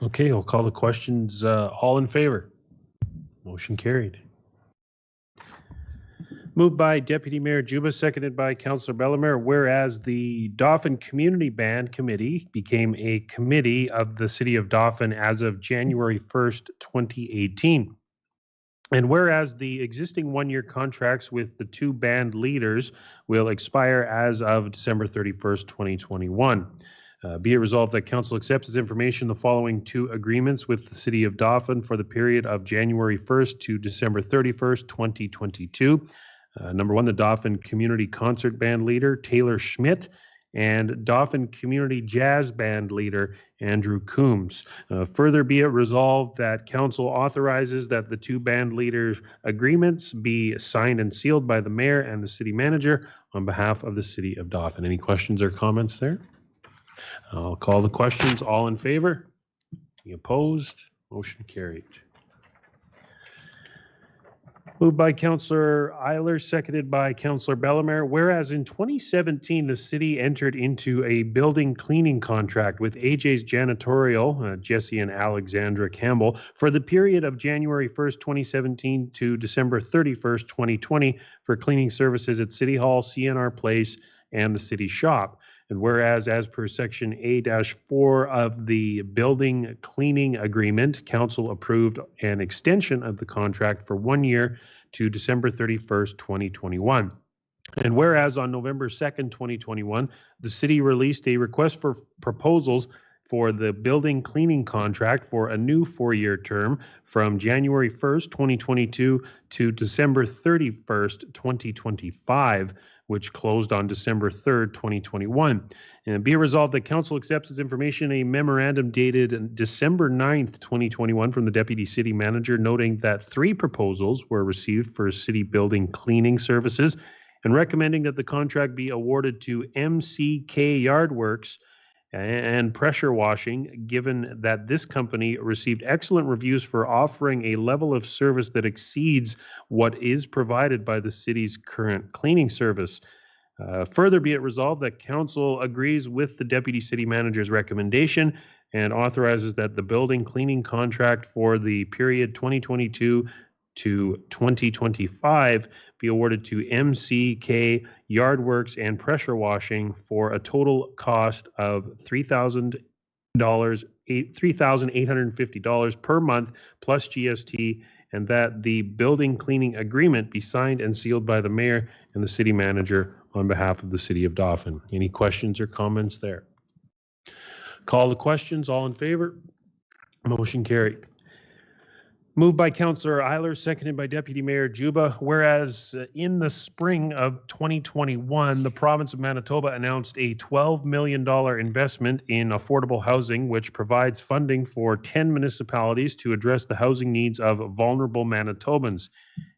Okay, I'll call the questions. All in favor? Motion carried. Moved by Deputy Mayor Juba, seconded by Councillor Bellemare, whereas the Dauphin Community Band Committee became a committee of the City of Dauphin as of January 1st, 2018. And whereas the existing one-year contracts with the two band leaders will expire as of December 31st, 2021. Be it resolved that Council accepts as information the following two agreements with the City of Dauphin for the period of January 1st to December 31st, 2022. Number one, the Dauphin Community Concert Band leader, Taylor Schmidt, and Dauphin Community Jazz Band leader, Andrew Coombs. Further be it resolved that Council authorizes that the two band leaders' agreements be signed and sealed by the Mayor and the City Manager on behalf of the City of Dauphin. Any questions or comments there? I'll call the questions. All in favor? Any opposed? Motion carried. Moved by Councillor Eiler, seconded by Councillor Bellemare. Whereas in 2017, the city entered into a building cleaning contract with AJ's Janitorial, Jesse and Alexandra Campbell, for the period of January 1st, 2017 to December 31st, 2020 for cleaning services at City Hall, CNR Place, and the city shop. And whereas, as per Section A-4 of the Building Cleaning Agreement, Council approved an extension of the contract for 1 year to December 31st, 2021. And whereas on November 2nd, 2021, the city released a request for proposals for the building cleaning contract for a new 4-year term from January 1st, 2022 to December 31st, 2025, which closed on December 3rd, 2021. And be it resolved that Council accepts as information a memorandum dated December 9th, 2021 from the Deputy City Manager noting that 3 proposals were received for city building cleaning services and recommending that the contract be awarded to MCK Yardworks and pressure washing, given that this company received excellent reviews for offering a level of service that exceeds what is provided by the city's current cleaning service. Further be it resolved that Council agrees with the Deputy City Manager's recommendation and authorizes that the building cleaning contract for the period 2022 to 2025 be awarded to MCK Yardworks and Pressure Washing for a total cost of $3,850 per month plus GST, and that the building cleaning agreement be signed and sealed by the Mayor and the City Manager on behalf of the City of Dauphin. Any questions or comments there? Call the questions. All in favor? Motion carried. Moved by Councillor Eiler, seconded by Deputy Mayor Juba. Whereas in the spring of 2021, the province of Manitoba announced a $12 million investment in affordable housing, which provides funding for 10 municipalities to address the housing needs of vulnerable Manitobans.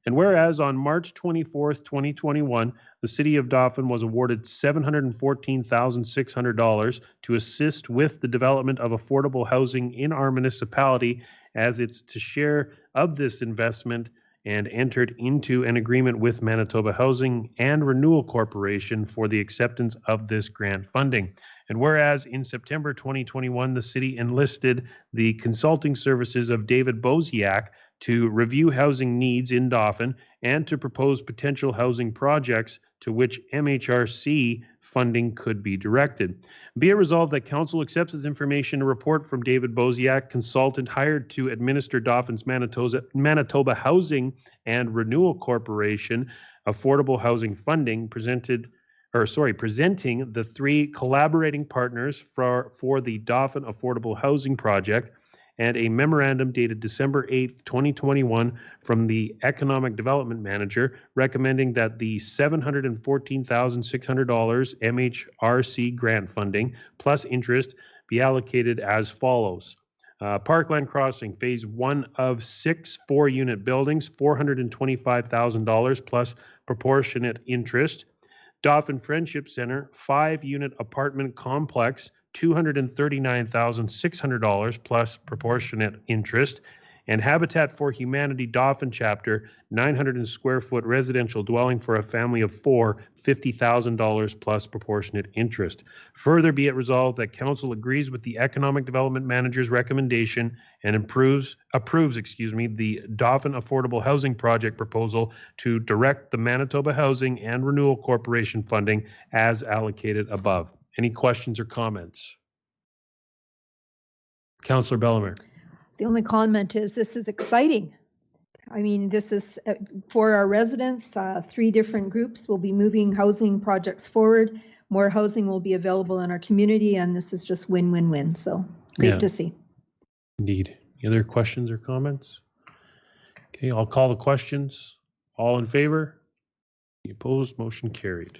And whereas on March 24th, 2021, the City of Dauphin was awarded $714,600 to assist with the development of affordable housing in our municipality, as it's to share of this investment, and entered into an agreement with Manitoba Housing and Renewal Corporation for the acceptance of this grant funding. And whereas in September 2021, the city enlisted the consulting services of David Boziak to review housing needs in Dauphin and to propose potential housing projects to which MHRC funding could be directed. Be it resolved that Council accepts as information a report from David Boziak, consultant hired to administer Dauphin's Manitoba Housing and Renewal Corporation affordable housing funding, presenting the 3 collaborating partners for the Dauphin Affordable Housing Project, and a memorandum dated December 8th, 2021 from the Economic Development Manager recommending that the $714,600 MHRC grant funding plus interest be allocated as follows. Parkland Crossing, Phase 1 of 6 4-unit buildings, $425,000 plus proportionate interest. Dauphin Friendship Center, 5-unit apartment complex, $239,600 plus proportionate interest. and Habitat for Humanity Dauphin Chapter, 900 square foot residential dwelling for a family of 4, $50,000 plus proportionate interest. Further be it resolved that council agrees with the Economic Development Manager's recommendation and approves the Dauphin Affordable Housing Project proposal to direct the Manitoba Housing and Renewal Corporation funding as allocated above. Any questions or comments? Councillor Bellemare. The only comment is this is exciting. I mean, this is for our residents. 3 different groups will be moving housing projects forward. More housing will be available in our community, and this is just win-win-win. So great to see. Indeed. Any other questions or comments? Okay, I'll call the questions. All in favor? Any opposed? Motion carried.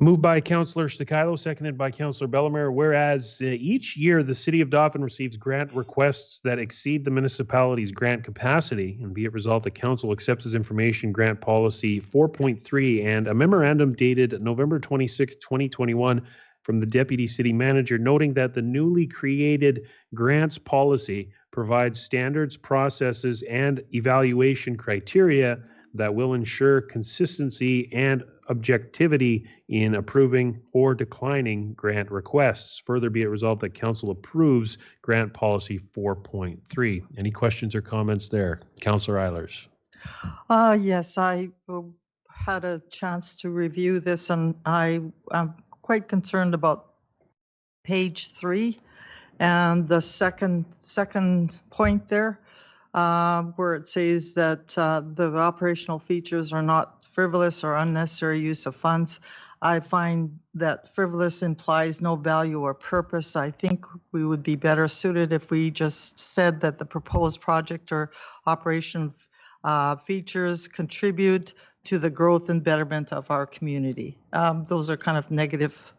Moved by Councillor Stakilo, seconded by Councillor Bellemare. Whereas each year the City of Dauphin receives grant requests that exceed the municipality's grant capacity, and be it resolved that Council accepts as information Grant Policy 4.3 and a memorandum dated November 26, 2021 from the Deputy City Manager noting that the newly created grants policy provides standards, processes, and evaluation criteria that will ensure consistency and objectivity in approving or declining grant requests. Further be it resolved that Council approves Grant Policy 4.3. Any questions or comments there? Councillor Eilers. Yes, I had a chance to review this, and I'm quite concerned about page 3 and the second point there, where it says that the operational features are not frivolous or unnecessary use of funds. I find that frivolous implies no value or purpose. I think we would be better suited if we just said that the proposed project or operation features contribute to the growth and betterment of our community. Those are kind of negative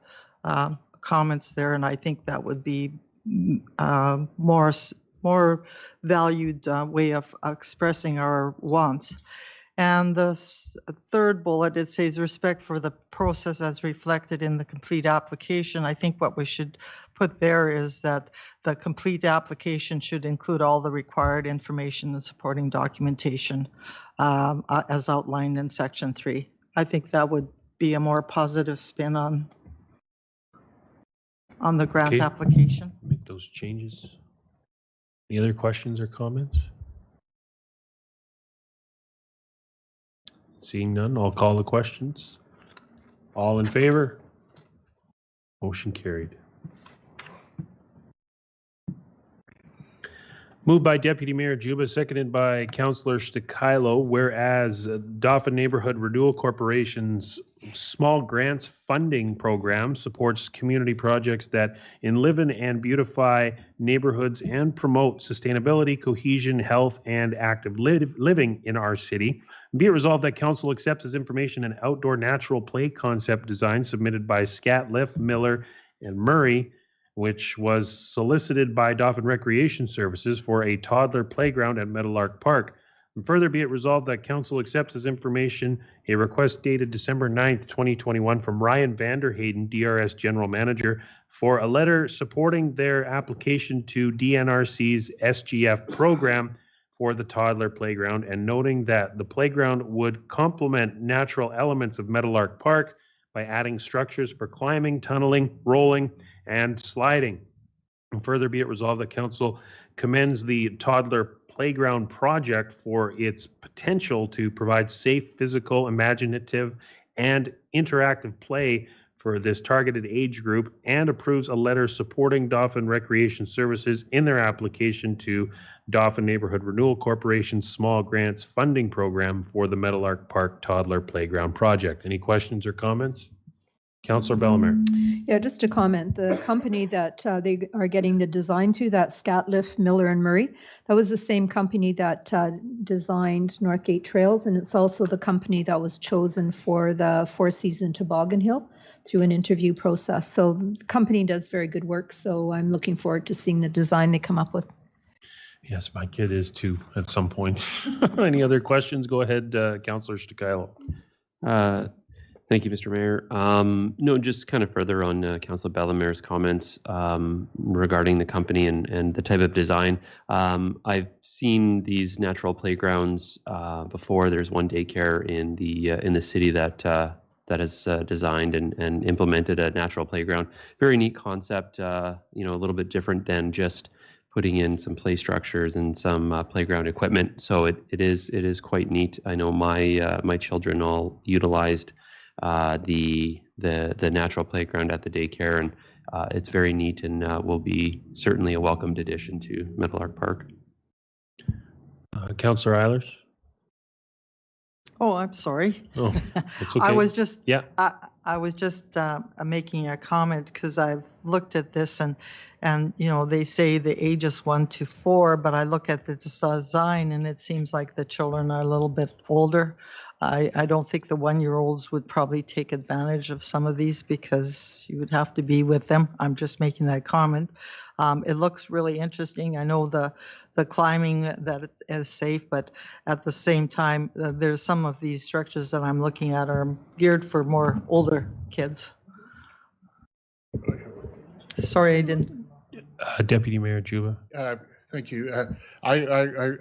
comments there, and I think that would be more valued way of expressing our wants. And the third bullet, it says respect for the process as reflected in the complete application. I think what we should put there is that the complete application should include all the required information and supporting documentation as outlined in section 3. I think that would be a more positive spin on the grant application. Make those changes. Any other questions or comments? Seeing none, I'll call the questions. All in favor? Motion carried. Moved by Deputy Mayor Juba, seconded by Councillor Stakilo, whereas Dauphin Neighborhood Renewal Corporation's small grants funding program supports community projects that enliven and beautify neighborhoods and promote sustainability, cohesion, health, and active living in our city. Be it resolved that Council accepts as information an outdoor natural play concept design submitted by Scatliff, Miller, and Murray, which was solicited by Dauphin Recreation Services for a toddler playground at Meadowlark Park. And further be it resolved that Council accepts as information a request dated December 9th, 2021 from Ryan Vanderhayden, DRS General Manager, for a letter supporting their application to DNRC's SGF program for the toddler playground, and noting that the playground would complement natural elements of Meadowlark Park by adding structures for climbing, tunneling, rolling, and sliding. And further be it resolved that Council commends the toddler playground project for its potential to provide safe, physical, imaginative, and interactive play for this targeted age group, and approves a letter supporting Dauphin Recreation Services in their application to Dauphin Neighborhood Renewal Corporation's small grants funding program for the Meadowlark Park Toddler Playground project. Any questions or comments? Councillor Bellemare. Yeah, just to comment, the company that they are getting the design through, that Scatliff, Miller, and Murray, that was the same company that designed Northgate Trails, and it's also the company that was chosen for the Four Seasons Toboggan Hill through an interview process. So the company does very good work, so I'm looking forward to seeing the design they come up with. Yes, my kid is too at some point. Any other questions? Go ahead, Councillor Stakilo. Thank you, Mr. Mayor. No, just kind of further on Councillor Bellamer's comments regarding the company and the type of design. I've seen these natural playgrounds before. There's one daycare in the city that has designed and implemented a natural playground. Very neat concept. A little bit different than just putting in some play structures and some playground equipment. So it is quite neat. I know my children all utilized the natural playground at the daycare, and it's very neat and will be certainly a welcomed addition to Meadowlark Park. Councillor Eilers? Oh, I'm sorry. Oh, it's okay. I was just Yeah. I was just making a comment because I've looked at this and they say the ages 1 to 4, but I look at the design and it seems like the children are a little bit older. I don't think the 1-year-olds would probably take advantage of some of these because you would have to be with them. I'm just making that comment. It looks really interesting. I know the climbing that is safe, but at the same time, there's some of these structures that I'm looking at are geared for more older kids. Sorry, I didn't. Deputy Mayor Juba. Thank you. I,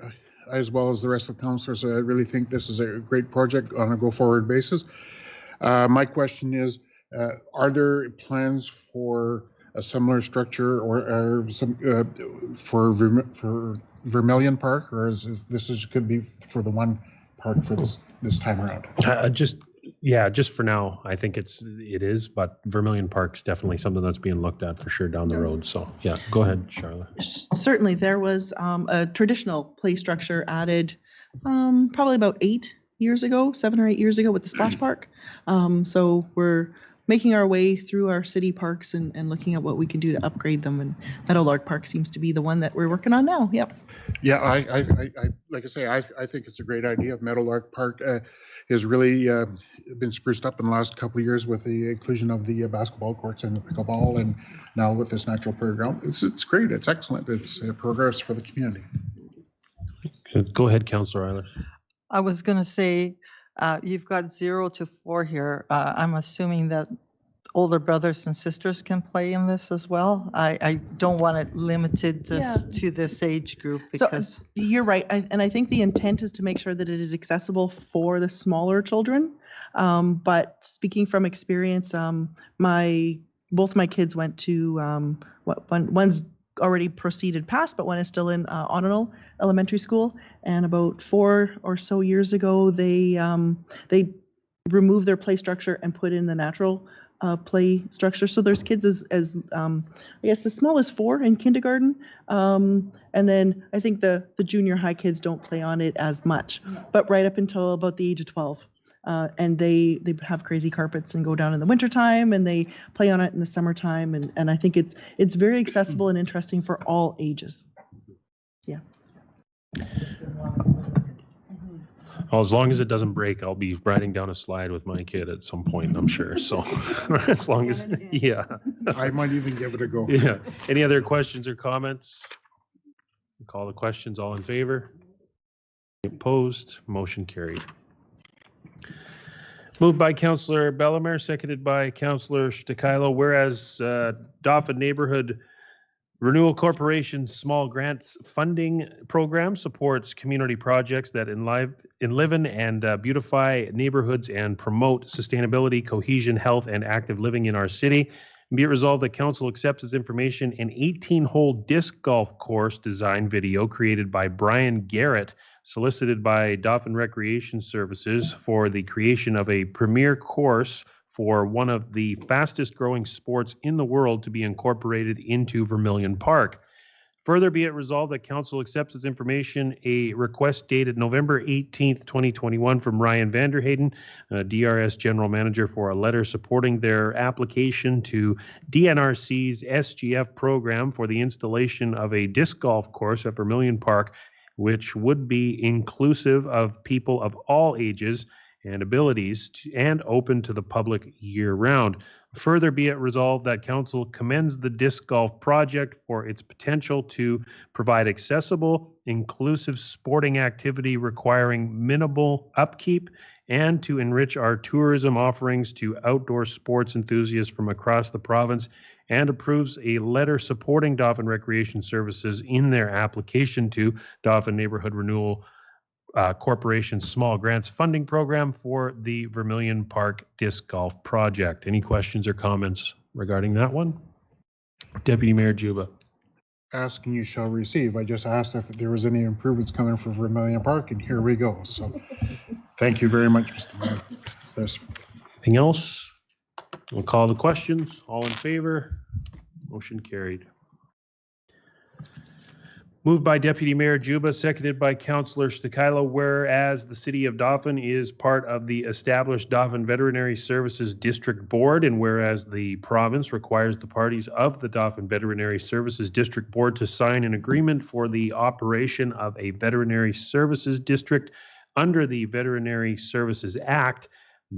as well as the rest of the councillors, I really think this is a great project on a go-forward basis. My question is, are there plans for a similar structure or some for Vermilion Park, or is this could be for the one park for this time around? Just for now, I think it is, but Vermilion Park's definitely something that's being looked at for sure down the road. So yeah, go ahead, Charlotte. Certainly, there was a traditional play structure added probably about 7 or 8 years ago with the splash park. So we're making our way through our city parks and looking at what we can do to upgrade them. And Meadowlark Park seems to be the one that we're working on now. Yep. Yeah, I like I say, I think it's a great idea. Meadowlark Park has really been spruced up in the last couple of years with the inclusion of the basketball courts and the pickleball, and now with this natural playground. It's great. It's excellent. It's progress for the community. Go ahead, Councillor Eilers. I was going to say, you've got 0 to 4 here. I'm assuming that older brothers and sisters can play in this as well. I don't want it limited to this age group because. So you're right. I think the intent is to make sure that it is accessible for the smaller children. But speaking from experience, both my kids went to one's already proceeded past, but one is still in Ononal Elementary School. And about 4 or so years ago, they removed their play structure and put in the natural play structure. So there's kids as I guess as small as 4 in kindergarten. And then I think the junior high kids don't play on it as much, but right up until about the age of 12. And they have crazy carpets and go down in the wintertime, and they play on it in the summertime. And I think it's very accessible and interesting for all ages. Yeah. Well, as long as it doesn't break, I'll be riding down a slide with my kid at some point, I'm sure. So as long as, yeah. I might even give it a go. Yeah. Any other questions or comments? Call the questions. All in favor? Opposed? Motion carried. Moved by Councillor Bellamer, seconded by Councillor Stakilo. Whereas Dauphin Neighborhood Renewal Corporation's small grants funding program supports community projects that enliven and beautify neighborhoods and promote sustainability, cohesion, health, and active living in our city. Be it resolved that Council accepts as information an 18-hole disc golf course design video created by Brian Garrett, solicited by Dauphin Recreation Services for the creation of a premier course for one of the fastest growing sports in the world to be incorporated into Vermilion Park. Further, be it resolved that Council accepts as information a request dated November 18th, 2021 from Ryan Vanderhayden, DRS General Manager, for a letter supporting their application to DNRC's SGF program for the installation of a disc golf course at Vermilion Park, which would be inclusive of people of all ages and abilities and open to the public year-round. Further, be it resolved that Council commends the disc golf project for its potential to provide accessible, inclusive sporting activity requiring minimal upkeep and to enrich our tourism offerings to outdoor sports enthusiasts from across the province, and approves a letter supporting Dauphin Recreation Services in their application to Dauphin Neighborhood Renewal Corporation's Small Grants Funding Program for the Vermilion Park Disc Golf Project. Any questions or comments regarding that one? Deputy Mayor Juba. Ask and you shall receive. I just asked if there was any improvements coming for Vermilion Park, and here we go. So thank you very much, Mr. Mayor. Anything else? We'll call the questions. All in favor? Motion carried. Moved by Deputy Mayor Juba, seconded by Councillor Stakilo, whereas the City of Dauphin is part of the established Dauphin Veterinary Services District Board, and whereas the province requires the parties of the Dauphin Veterinary Services District Board to sign an agreement for the operation of a veterinary services district under the Veterinary Services Act,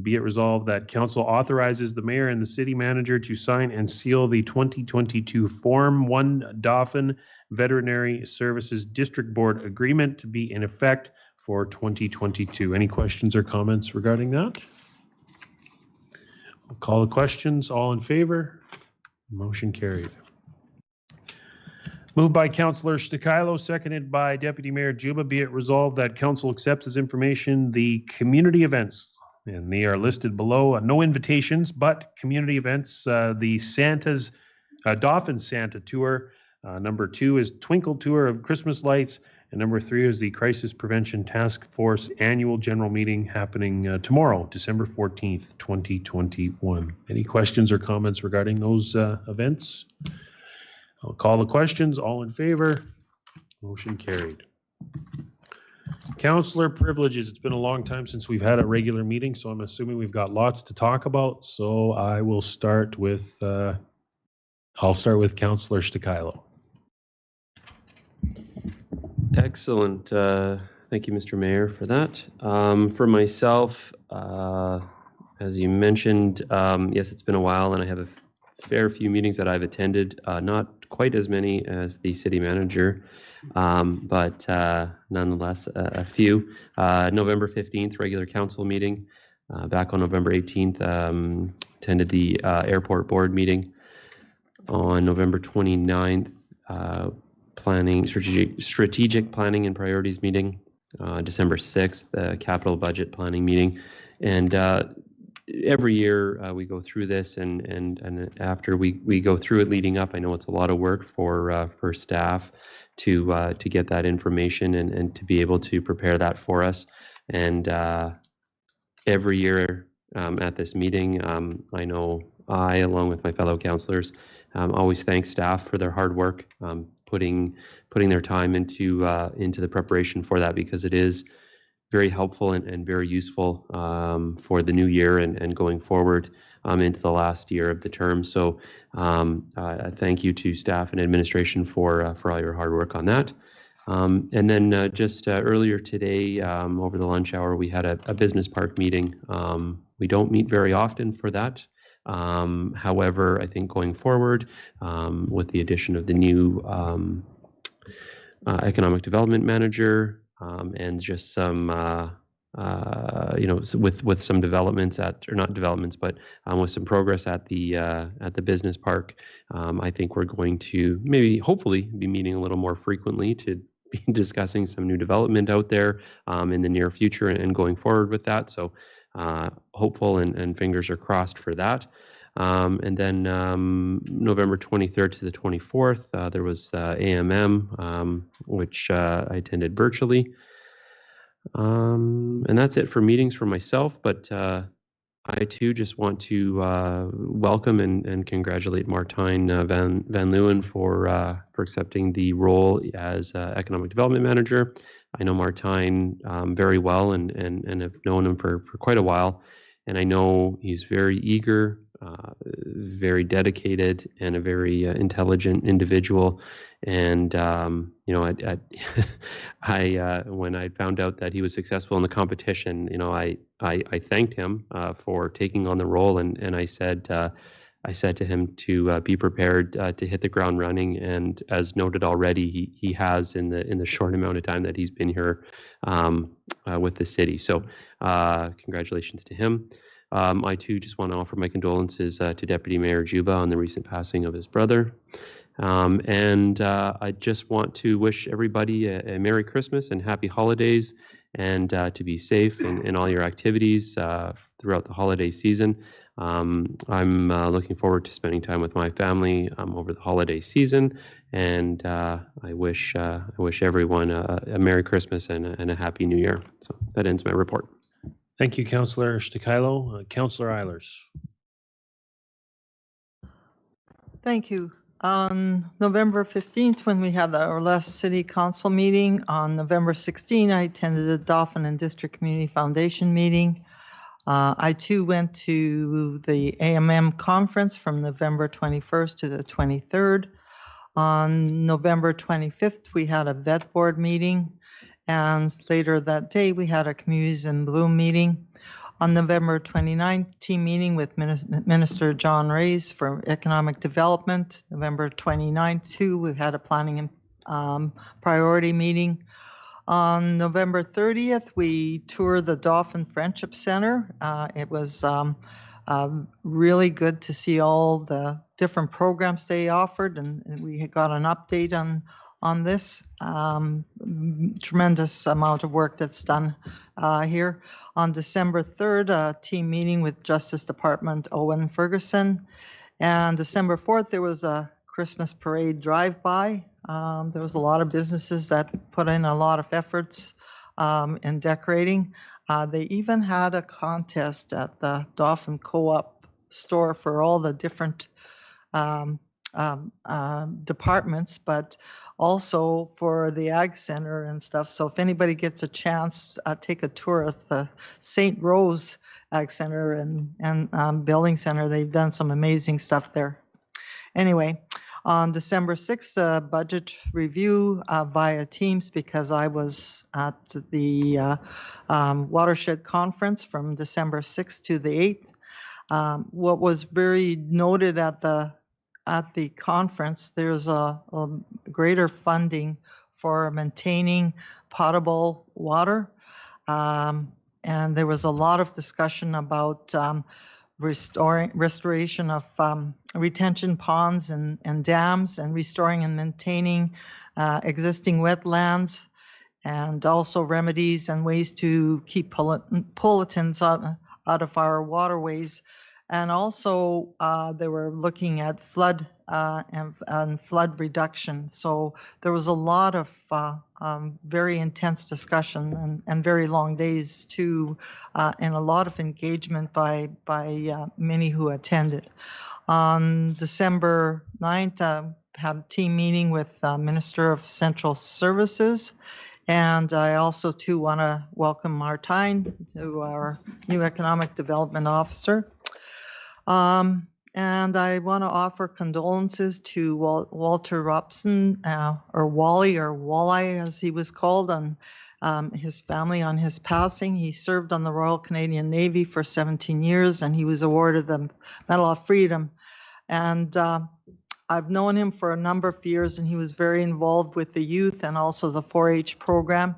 be it resolved that Council authorizes the Mayor and the City Manager to sign and seal the 2022 Form 1 Dauphin Veterinary Services District Board Agreement to be in effect for 2022. Any questions or comments regarding that? I'll call the questions. All in favor? Motion carried. Moved by Councillor Stakilo, seconded by Deputy Mayor Juba, be it resolved that Council accepts as information the community events, and they are listed below. No invitations, but community events. The Santa's Dauphin Santa Tour. Number 2 is Twinkle Tour of Christmas Lights. And number 3 is the Crisis Prevention Task Force Annual General Meeting happening tomorrow, December 14th, 2021. Any questions or comments regarding those events? I'll call the questions. All in favor? Motion carried. Councillor privileges. It's been a long time since we've had a regular meeting, so I'm assuming we've got lots to talk about. So I will start with, I'll start with Councillor Stakilo. Excellent. Thank you, Mr. Mayor, for that. For myself, as you mentioned, yes, it's been a while, and I have a fair few meetings that I've attended, not quite as many as the city manager, but nonetheless, a few. November 15th, regular council meeting. Back on November 18th, attended the airport board meeting. On November 29th, planning strategic planning and priorities meeting. December 6th, the capital budget planning meeting. And every year we go through this, and after we go through it leading up, I know it's a lot of work for staff to get that information and to be able to prepare that for us. And every year at this meeting, I know I, along with my fellow councillors, always thank staff for their hard work, putting their time into the preparation for that, because it is very helpful and very useful for the new year and going forward into the last year of the term. So thank you to staff and administration for all your hard work on that. And then just earlier today, over the lunch hour, we had a business park meeting. We don't meet very often for that. However, I think going forward, with the addition of the new economic development manager, and just some, with some developments or not developments, but with some progress at the business park, I think we're going to hopefully be meeting a little more frequently to be discussing some new development out there in the near future and going forward with that. So hopeful and fingers are crossed for that. And then November 23rd to the 24th, there was AMM, which I attended virtually. And that's it for meetings for myself, but I too just want to welcome and congratulate Martijn Van Leeuwen for accepting the role as Economic Development Manager. I know Martijn very well and have known him for quite a while, and I know he's very eager, very dedicated, and a very intelligent individual. And when I found out that he was successful in the competition, I thanked him for taking on the role, and I said, I said to him to be prepared to hit the ground running, and as noted already, he has in the short amount of time that he's been here with the city. So congratulations to him. I too just want to offer my condolences to Deputy Mayor Juba on the recent passing of his brother. And I just want to wish everybody a Merry Christmas and Happy Holidays, and to be safe in all your activities throughout the holiday season. I'm looking forward to spending time with my family over the holiday season, and I wish everyone a Merry Christmas and a Happy New Year. So that ends my report. Thank you, Councillor Stikilo. Councillor Eilers. Thank you. On November 15th, when we had our last city council meeting, on November 16, I attended the Dauphin and District Community Foundation meeting. I too went to the AMM conference from November 21st to the 23rd. On November 25th, we had a vet board meeting, and later that day, we had a Communities in Bloom meeting. On November 29th, team meeting with Minister John Reyes for Economic Development. November 29th, too, we had a planning and priority meeting. On November 30th, we toured the Dauphin Friendship Center. It was really good to see all the different programs they offered, and we had got an update on this. Tremendous amount of work that's done here. On December 3rd, a team meeting with Justice Department Owen Ferguson. And December 4th, there was a Christmas parade drive-by. There was a lot of businesses that put in a lot of efforts in decorating. They even had a contest at the Dauphin Co-op store for all the different departments, but also for the Ag Center and stuff. So if anybody gets a chance, take a tour of the St. Rose Ag Center and Building Center. They've done some amazing stuff there. Anyway, on December 6th, a budget review via Teams, because I was at the Watershed Conference from December 6th to the 8th. What was very noted at the conference, there's a greater funding for maintaining potable water. And there was a lot of discussion about restoration of retention ponds and dams, and restoring and maintaining existing wetlands, and also remedies and ways to keep pollutants out of our waterways. And also, they were looking at flood and flood reduction. So there was a lot of very intense discussion and very long days too, and a lot of engagement by many who attended. On December 9th, had a team meeting with Minister of Central Services. And I also too want to welcome Martine to our new Economic Development Officer. And I want to offer condolences to Walter Robson, or Wally, or Walleye as he was called, on his family on his passing. He served on the Royal Canadian Navy for 17 years, and he was awarded the Medal of Freedom. And I've known him for a number of years, and he was very involved with the youth and also the 4-H program.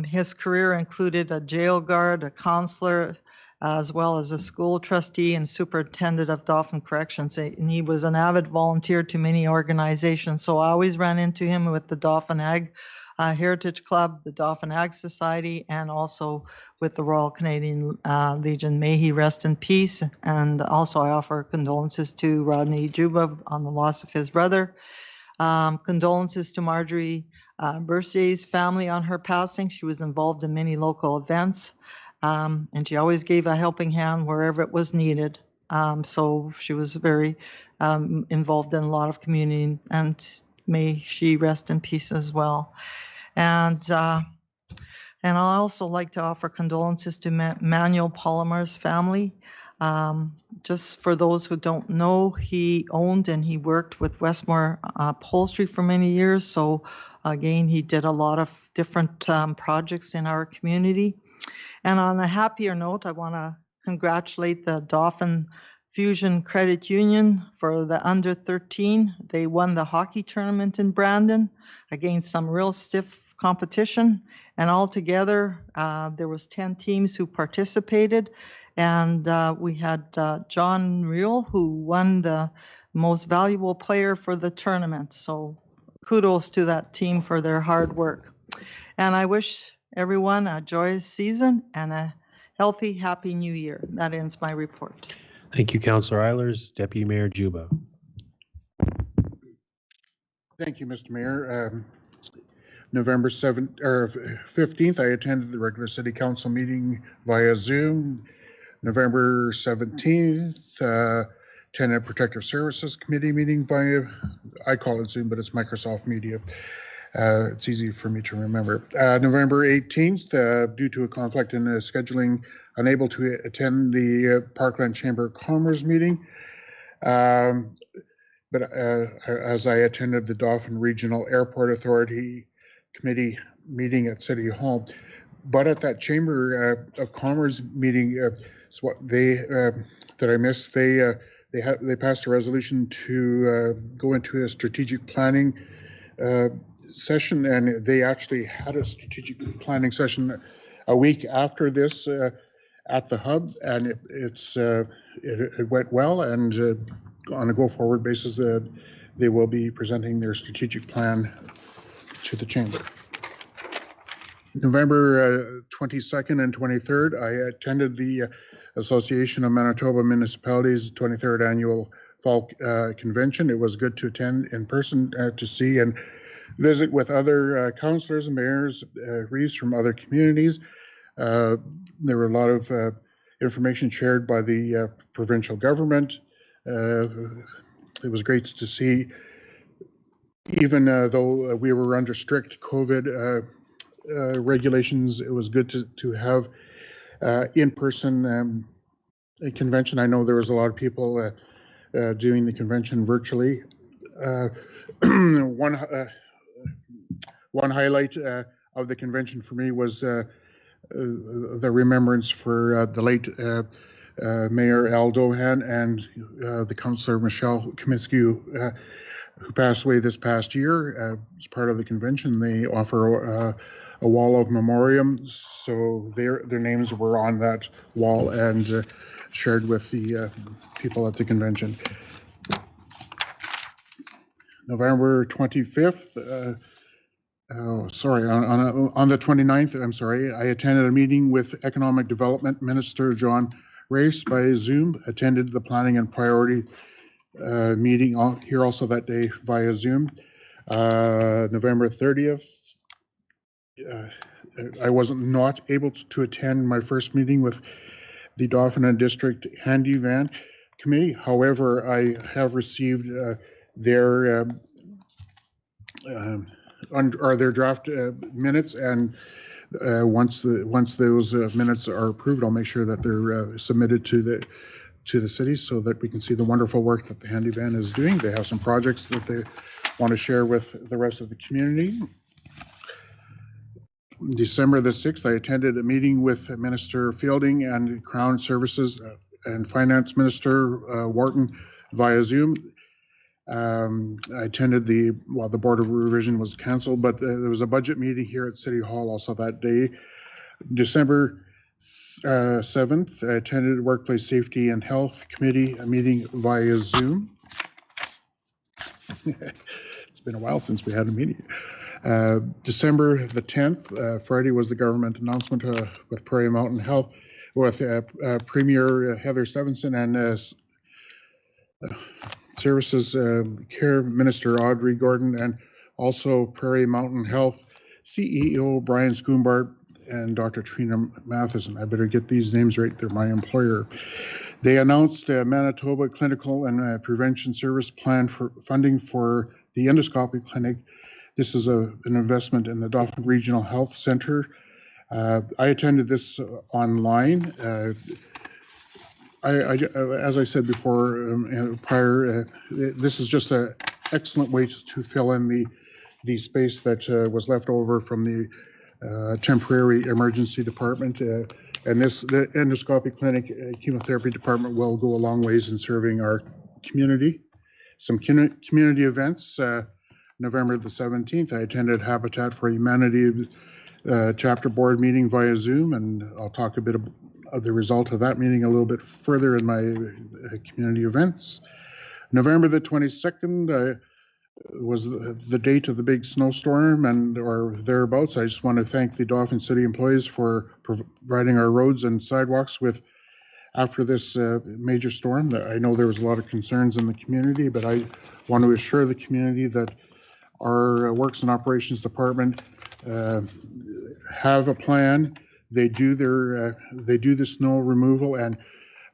His career included a jail guard, a counselor, as well as a school trustee and superintendent of Dauphin Corrections. And he was an avid volunteer to many organizations. So I always ran into him with the Dauphin Ag Heritage Club, the Dauphin Ag Society, and also with the Royal Canadian Legion. May he rest in peace. And also I offer condolences to Rodney Juba on the loss of his brother. Condolences to Marjorie Bercier's family on her passing. She was involved in many local events. And she always gave a helping hand wherever it was needed. So she was very involved in a lot of community, and may she rest in peace as well. And I also like to offer condolences to Manuel Palomar's family. Just for those who don't know, he owned and he worked with Westmore Upholstery for many years. So again, he did a lot of different projects in our community. And on a happier note, I want to congratulate the Dauphin Fusion Credit Union for the under 13. They won the hockey tournament in Brandon against some real stiff competition. And altogether, there was 10 teams who participated. And we had John Reel, who won the most valuable player for the tournament. So kudos to that team for their hard work. And I wish everyone a joyous season and a healthy, happy new year. That ends my report. Thank you, Councillor Eilers. Deputy Mayor Juba. Thank you, Mr. Mayor. November 7th or 15th, I attended the regular city council meeting via Zoom. November 17th, attended Protective Services Committee meeting via, I call it Zoom, but it's Microsoft Media. It's easy for me to remember. November 18th, due to a conflict in scheduling, unable to attend the Parkland Chamber of Commerce meeting. But as I attended the Dauphin Regional Airport Authority Committee meeting at City Hall. But at that Chamber of Commerce meeting, it's what they that I missed. They passed a resolution to go into a strategic planning session, and they actually had a strategic planning session a week after this at the hub, and it went well. And on a go-forward basis, they will be presenting their strategic plan to the chamber. November 22nd and 23rd, I attended the Association of Manitoba Municipalities 23rd Annual Fall Convention. It was good to attend in person to see and visit with other councillors and mayors, reeves from other communities. There were a lot of information shared by the provincial government. It was great to see, even though we were under strict COVID regulations, it was good to have in-person convention. I know there was a lot of people doing the convention virtually. One highlight of the convention for me was the remembrance for the late Mayor Al Dauphin and the Councillor Michelle Comiskey, who passed away this past year. As part of the convention, they offer a wall of memoriam, so their names were on that wall and shared with the people at the convention. November 25th, on the 29th, I'm sorry, I attended a meeting with Economic Development Minister John Race by Zoom, attended the Planning and Priority meeting here also that day via Zoom. November 30th, I wasn't not able to attend my first meeting with the Dauphin and District Handy Van Committee. However, I have received their draft minutes, and once those minutes are approved, I'll make sure that they're submitted to the city so that we can see the wonderful work that the Handy Van is doing. They have some projects that they want to share with the rest of the community. December the 6th, I attended a meeting with Minister Fielding and Crown Services and Finance Minister Wharton via Zoom. I attended the Board of Revision was canceled, but there was a budget meeting here at City Hall also that day. December 7th, I attended Workplace Safety and Health Committee, a meeting via Zoom. It's been a while since we had a meeting. December the 10th, Friday, was the government announcement with Prairie Mountain Health, with Premier Heather Stevenson and Services Care Minister Audrey Gordon, and also Prairie Mountain Health CEO Brian Schoombart and Dr. Trina Matheson. I better get these names right, they're my employer. They announced a Manitoba Clinical and Prevention Service Plan for funding for the endoscopy clinic. This is an investment in the Dauphin Regional Health Center. I attended this online. As I said before, prior, this is just an excellent way to fill in the space that was left over from the temporary emergency department. And the endoscopy clinic chemotherapy department will go a long ways in serving our community. Some community events. November the 17th, I attended Habitat for Humanity chapter board meeting via Zoom, and I'll talk a bit of the result of that meeting a little bit further in my community events. November the 22nd was the date of the big snowstorm or thereabouts. I just want to thank the Dauphin City employees for providing our roads and sidewalks after this major storm. I know there was a lot of concerns in the community, but I want to assure the community that our Works and Operations Department have a plan. They do the snow removal, and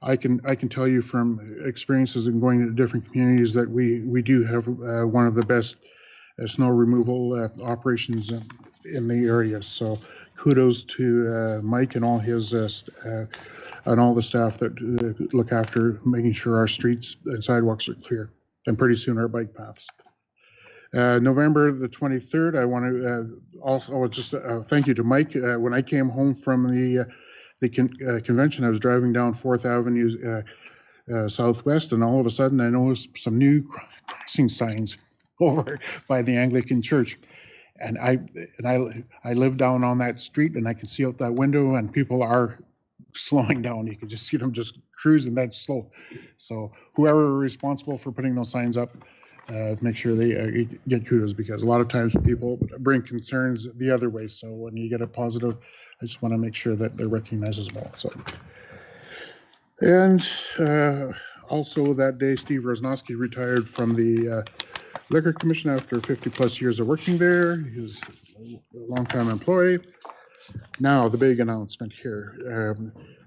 I can tell you from experiences in going to different communities that we do have one of the best snow removal operations in the area. So kudos to Mike and all his and all the staff that look after making sure our streets and sidewalks are clear, and pretty soon our bike paths. November the 23rd, I want to also just thank you to Mike. When I came home from the convention, I was driving down 4th Avenue Southwest, and all of a sudden I noticed some new crossing signs over by the Anglican Church. And I live down on that street, and I can see out that window, and people are slowing down. You can just see them just cruising that slow. So whoever is responsible for putting those signs up, make sure they get kudos, because a lot of times people bring concerns the other way. So when you get a positive, I just want to make sure that they're recognized as well. So, and also that day, Steve Roznoski retired from the Liquor Commission after 50+ years of working there. He was a longtime employee. Now the big announcement here.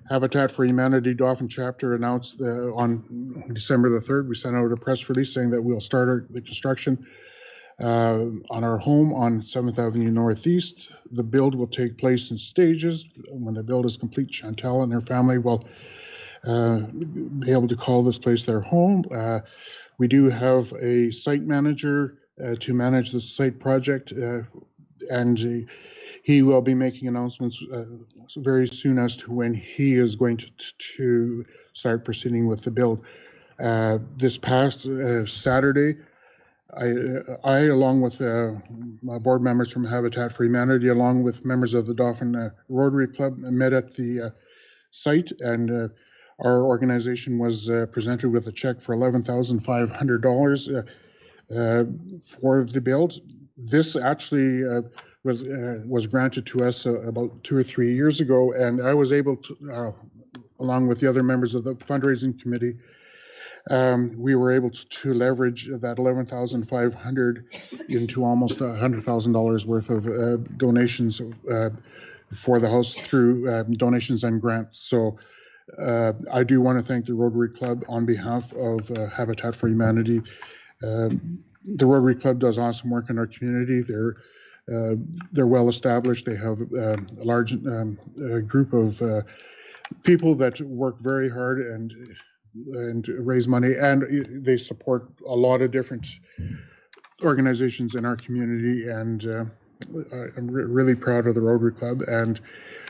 Habitat for Humanity Dauphin chapter announced on December the 3rd, we sent out a press release saying that we'll start the construction on our home on 7th Avenue Northeast. The build will take place in stages. When the build is complete, Chantal and her family will be able to call this place their home. We do have a site manager to manage the site project, and he will be making announcements very soon as to when he is going to start proceeding with the build. This past Saturday, I along with my board members from Habitat for Humanity, along with members of the Dauphin Rotary Club, met at the site, and our organization was presented with a check for $11,500 for the build. This actually was granted to us about 2 or 3 years ago, and I was able to, along with the other members of the fundraising committee, we were able to leverage that $11,500 into almost $100,000 worth of donations for the house through donations and grants. So I do want to thank the Rotary Club on behalf of Habitat for Humanity. The Rotary Club does awesome work in our community. They're well established. They have a large group of people that work very hard and raise money, and they support a lot of different organizations in our community. And I'm really proud of the Rotary Club and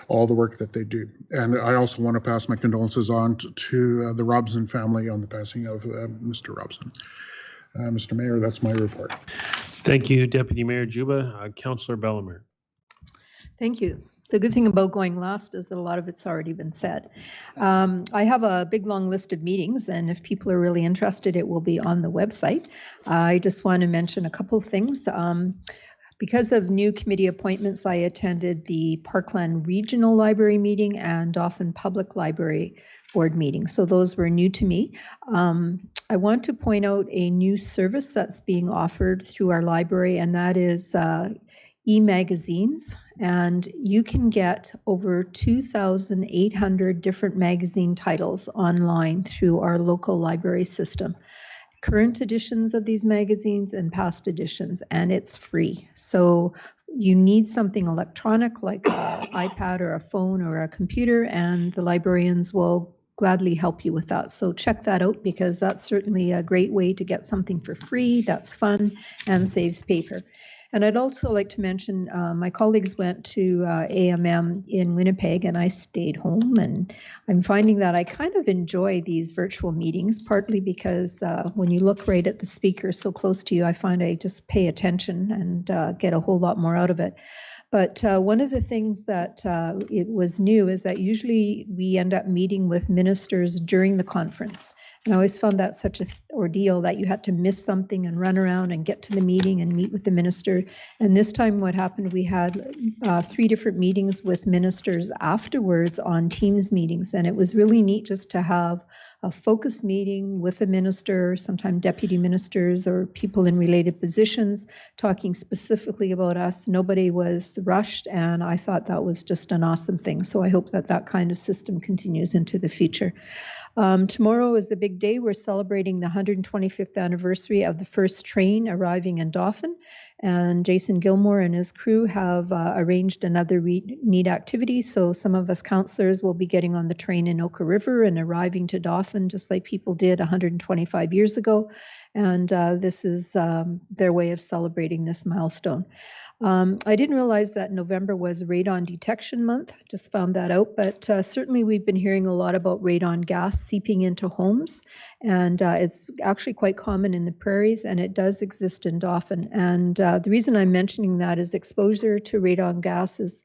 all the work that they do. And I also want to pass my condolences on to the Robson family on the passing of Mr. Robson. Mr. Mayor, that's my report. Thank you, Deputy Mayor Juba. Councillor Bellemare. Thank you. The good thing about going last is that a lot of it's already been said. I have a big long list of meetings, and if people are really interested, it will be on the website. I just want to mention a couple of things. Because of new committee appointments, I attended the Parkland Regional Library meeting and Dauphin Public Library Board meeting. So those were new to me. I want to point out a new service that's being offered through our library, and that is e-magazines. And you can get over 2,800 different magazine titles online through our local library system. Current editions of these magazines and past editions, and it's free. So you need something electronic like an iPad or a phone or a computer, and the librarians will gladly help you with that. So check that out, because that's certainly a great way to get something for free, that's fun, and saves paper. And I'd also like to mention, my colleagues went to AMM in Winnipeg and I stayed home, and I'm finding that I kind of enjoy these virtual meetings, partly because when you look right at the speaker so close to you, I find I just pay attention and get a whole lot more out of it. But one of the things that it was new is that usually we end up meeting with ministers during the conference. And I always found that such an ordeal that you had to miss something and run around and get to the meeting and meet with the minister. And this time what happened, we had 3 different meetings with ministers afterwards on Teams meetings. And it was really neat just to have a focused meeting with a minister, sometimes deputy ministers or people in related positions, talking specifically about us. Nobody was rushed, and I thought that was just an awesome thing. So I hope that that kind of system continues into the future. Tomorrow is the big day. We're celebrating the 125th anniversary of the first train arriving in Dauphin. And Jason Gilmore and his crew have arranged another neat activity. So some of us councillors will be getting on the train in Oka River and arriving to Dauphin just like people did 125 years ago. And this is their way of celebrating this milestone. I didn't realize that November was Radon Detection Month. Just found that out, but certainly we've been hearing a lot about radon gas seeping into homes, and it's actually quite common in the prairies, and it does exist in Dauphin. And the reason I'm mentioning that is exposure to radon gas is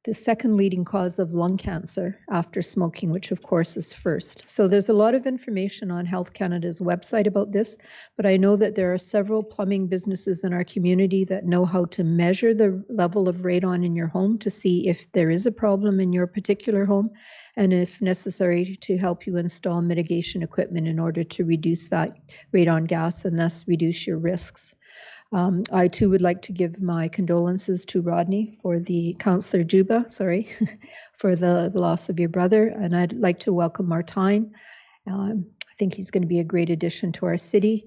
the second leading cause of lung cancer after smoking, which of course is first. So there's a lot of information on Health Canada's website about this, but I know that there are several plumbing businesses in our community that know how to measure the level of radon in your home to see if there is a problem in your particular home, and if necessary to help you install mitigation equipment in order to reduce that radon gas and thus reduce your risks. I too would like to give my condolences to Rodney for Councillor Juba, for the loss of your brother. And I'd like to welcome Martine. I think he's going to be a great addition to our city.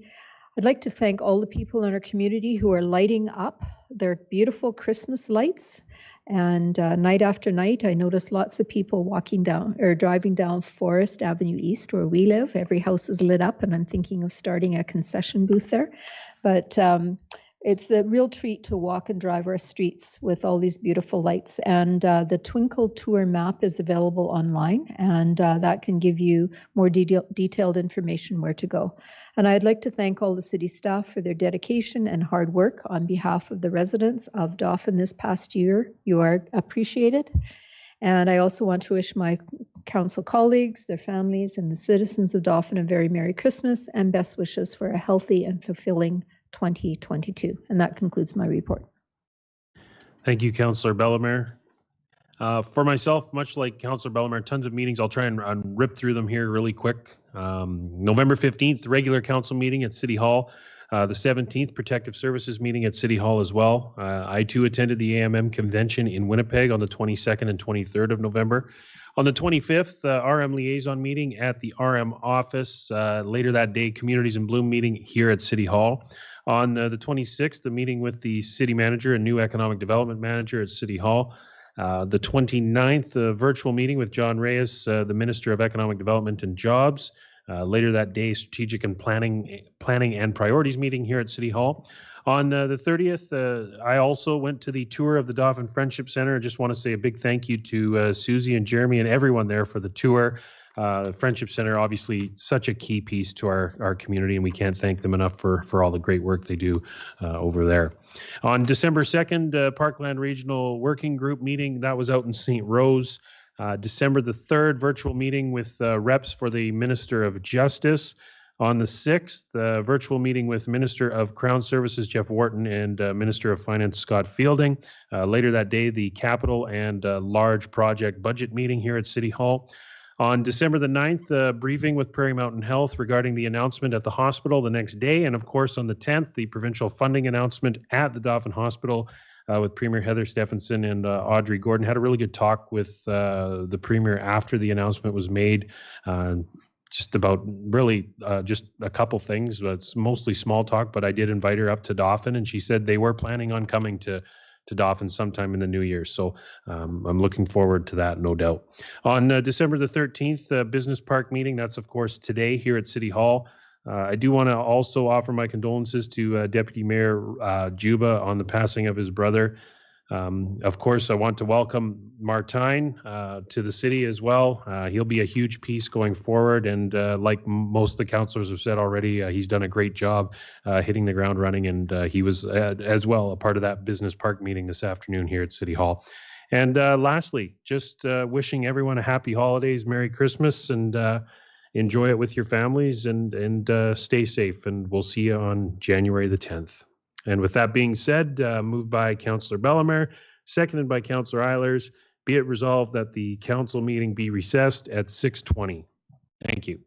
I'd like to thank all the people in our community who are lighting up their beautiful Christmas lights. And night after night, I noticed lots of people walking down or driving down Forest Avenue East where we live. Every house is lit up, and I'm thinking of starting a concession booth there. But it's a real treat to walk and drive our streets with all these beautiful lights. And the Twinkle Tour map is available online, and that can give you more detailed information where to go. And I'd like to thank all the city staff for their dedication and hard work on behalf of the residents of Dauphin this past year. You are appreciated. And I also want to wish my council colleagues, their families, and the citizens of Dauphin a very Merry Christmas and best wishes for a healthy and fulfilling 2022. And that concludes my report. Thank you, Councillor Bellemare. For myself, much like Councillor Bellemare, tons of meetings. I'll try and rip through them here really quick. November 15th, regular council meeting at City Hall. The 17th, Protective Services meeting at City Hall as well. I too attended the AMM convention in Winnipeg on the 22nd and 23rd of November. On the 25th, RM liaison meeting at the RM office. Later that day, Communities in Bloom meeting here at City Hall. On the 26th, the meeting with the city manager and new economic development manager at City Hall. The 29th, virtual meeting with John Reyes, the Minister of Economic Development and Jobs. Later that day, strategic and planning and priorities meeting here at City Hall. On the 30th, I also went to the tour of the Dauphin Friendship Center. I just want to say a big thank you to Susie and Jeremy and everyone there for the tour. Friendship Center, obviously such a key piece to our community, and we can't thank them enough for all the great work they do over there. On December 2nd, Parkland Regional Working Group meeting, that was out in St. Rose. December the 3rd, virtual meeting with reps for the Minister of Justice. On the 6th, virtual meeting with Minister of Crown Services Jeff Wharton and Minister of Finance Scott Fielding. Later that day, the capital and large project budget meeting here at City Hall. On December the 9th, briefing with Prairie Mountain Health regarding the announcement at the hospital the next day. And of course, on the 10th, the provincial funding announcement at the Dauphin Hospital with Premier Heather Stephenson and Audrey Gordon. Had a really good talk with the Premier after the announcement was made. Just about really just a couple things. It's mostly small talk, but I did invite her up to Dauphin, and she said they were planning on coming to Dauphin sometime in the new year. So I'm looking forward to that, no doubt. On December the 13th, Business Park meeting, that's of course today here at City Hall. I do want to also offer my condolences to Deputy Mayor Juba on the passing of his brother. Of course, I want to welcome Martine to the city as well. He'll be a huge piece going forward, and like most of the councillors have said already, he's done a great job hitting the ground running, and he was as well a part of that business park meeting this afternoon here at City Hall. And lastly, just wishing everyone a happy holidays, Merry Christmas, and enjoy it with your families, and stay safe. And we'll see you on January the 10th. And with that being said, moved by Councillor Bellemare, seconded by Councillor Eilers, be it resolved that the council meeting be recessed at 6:20. Thank you.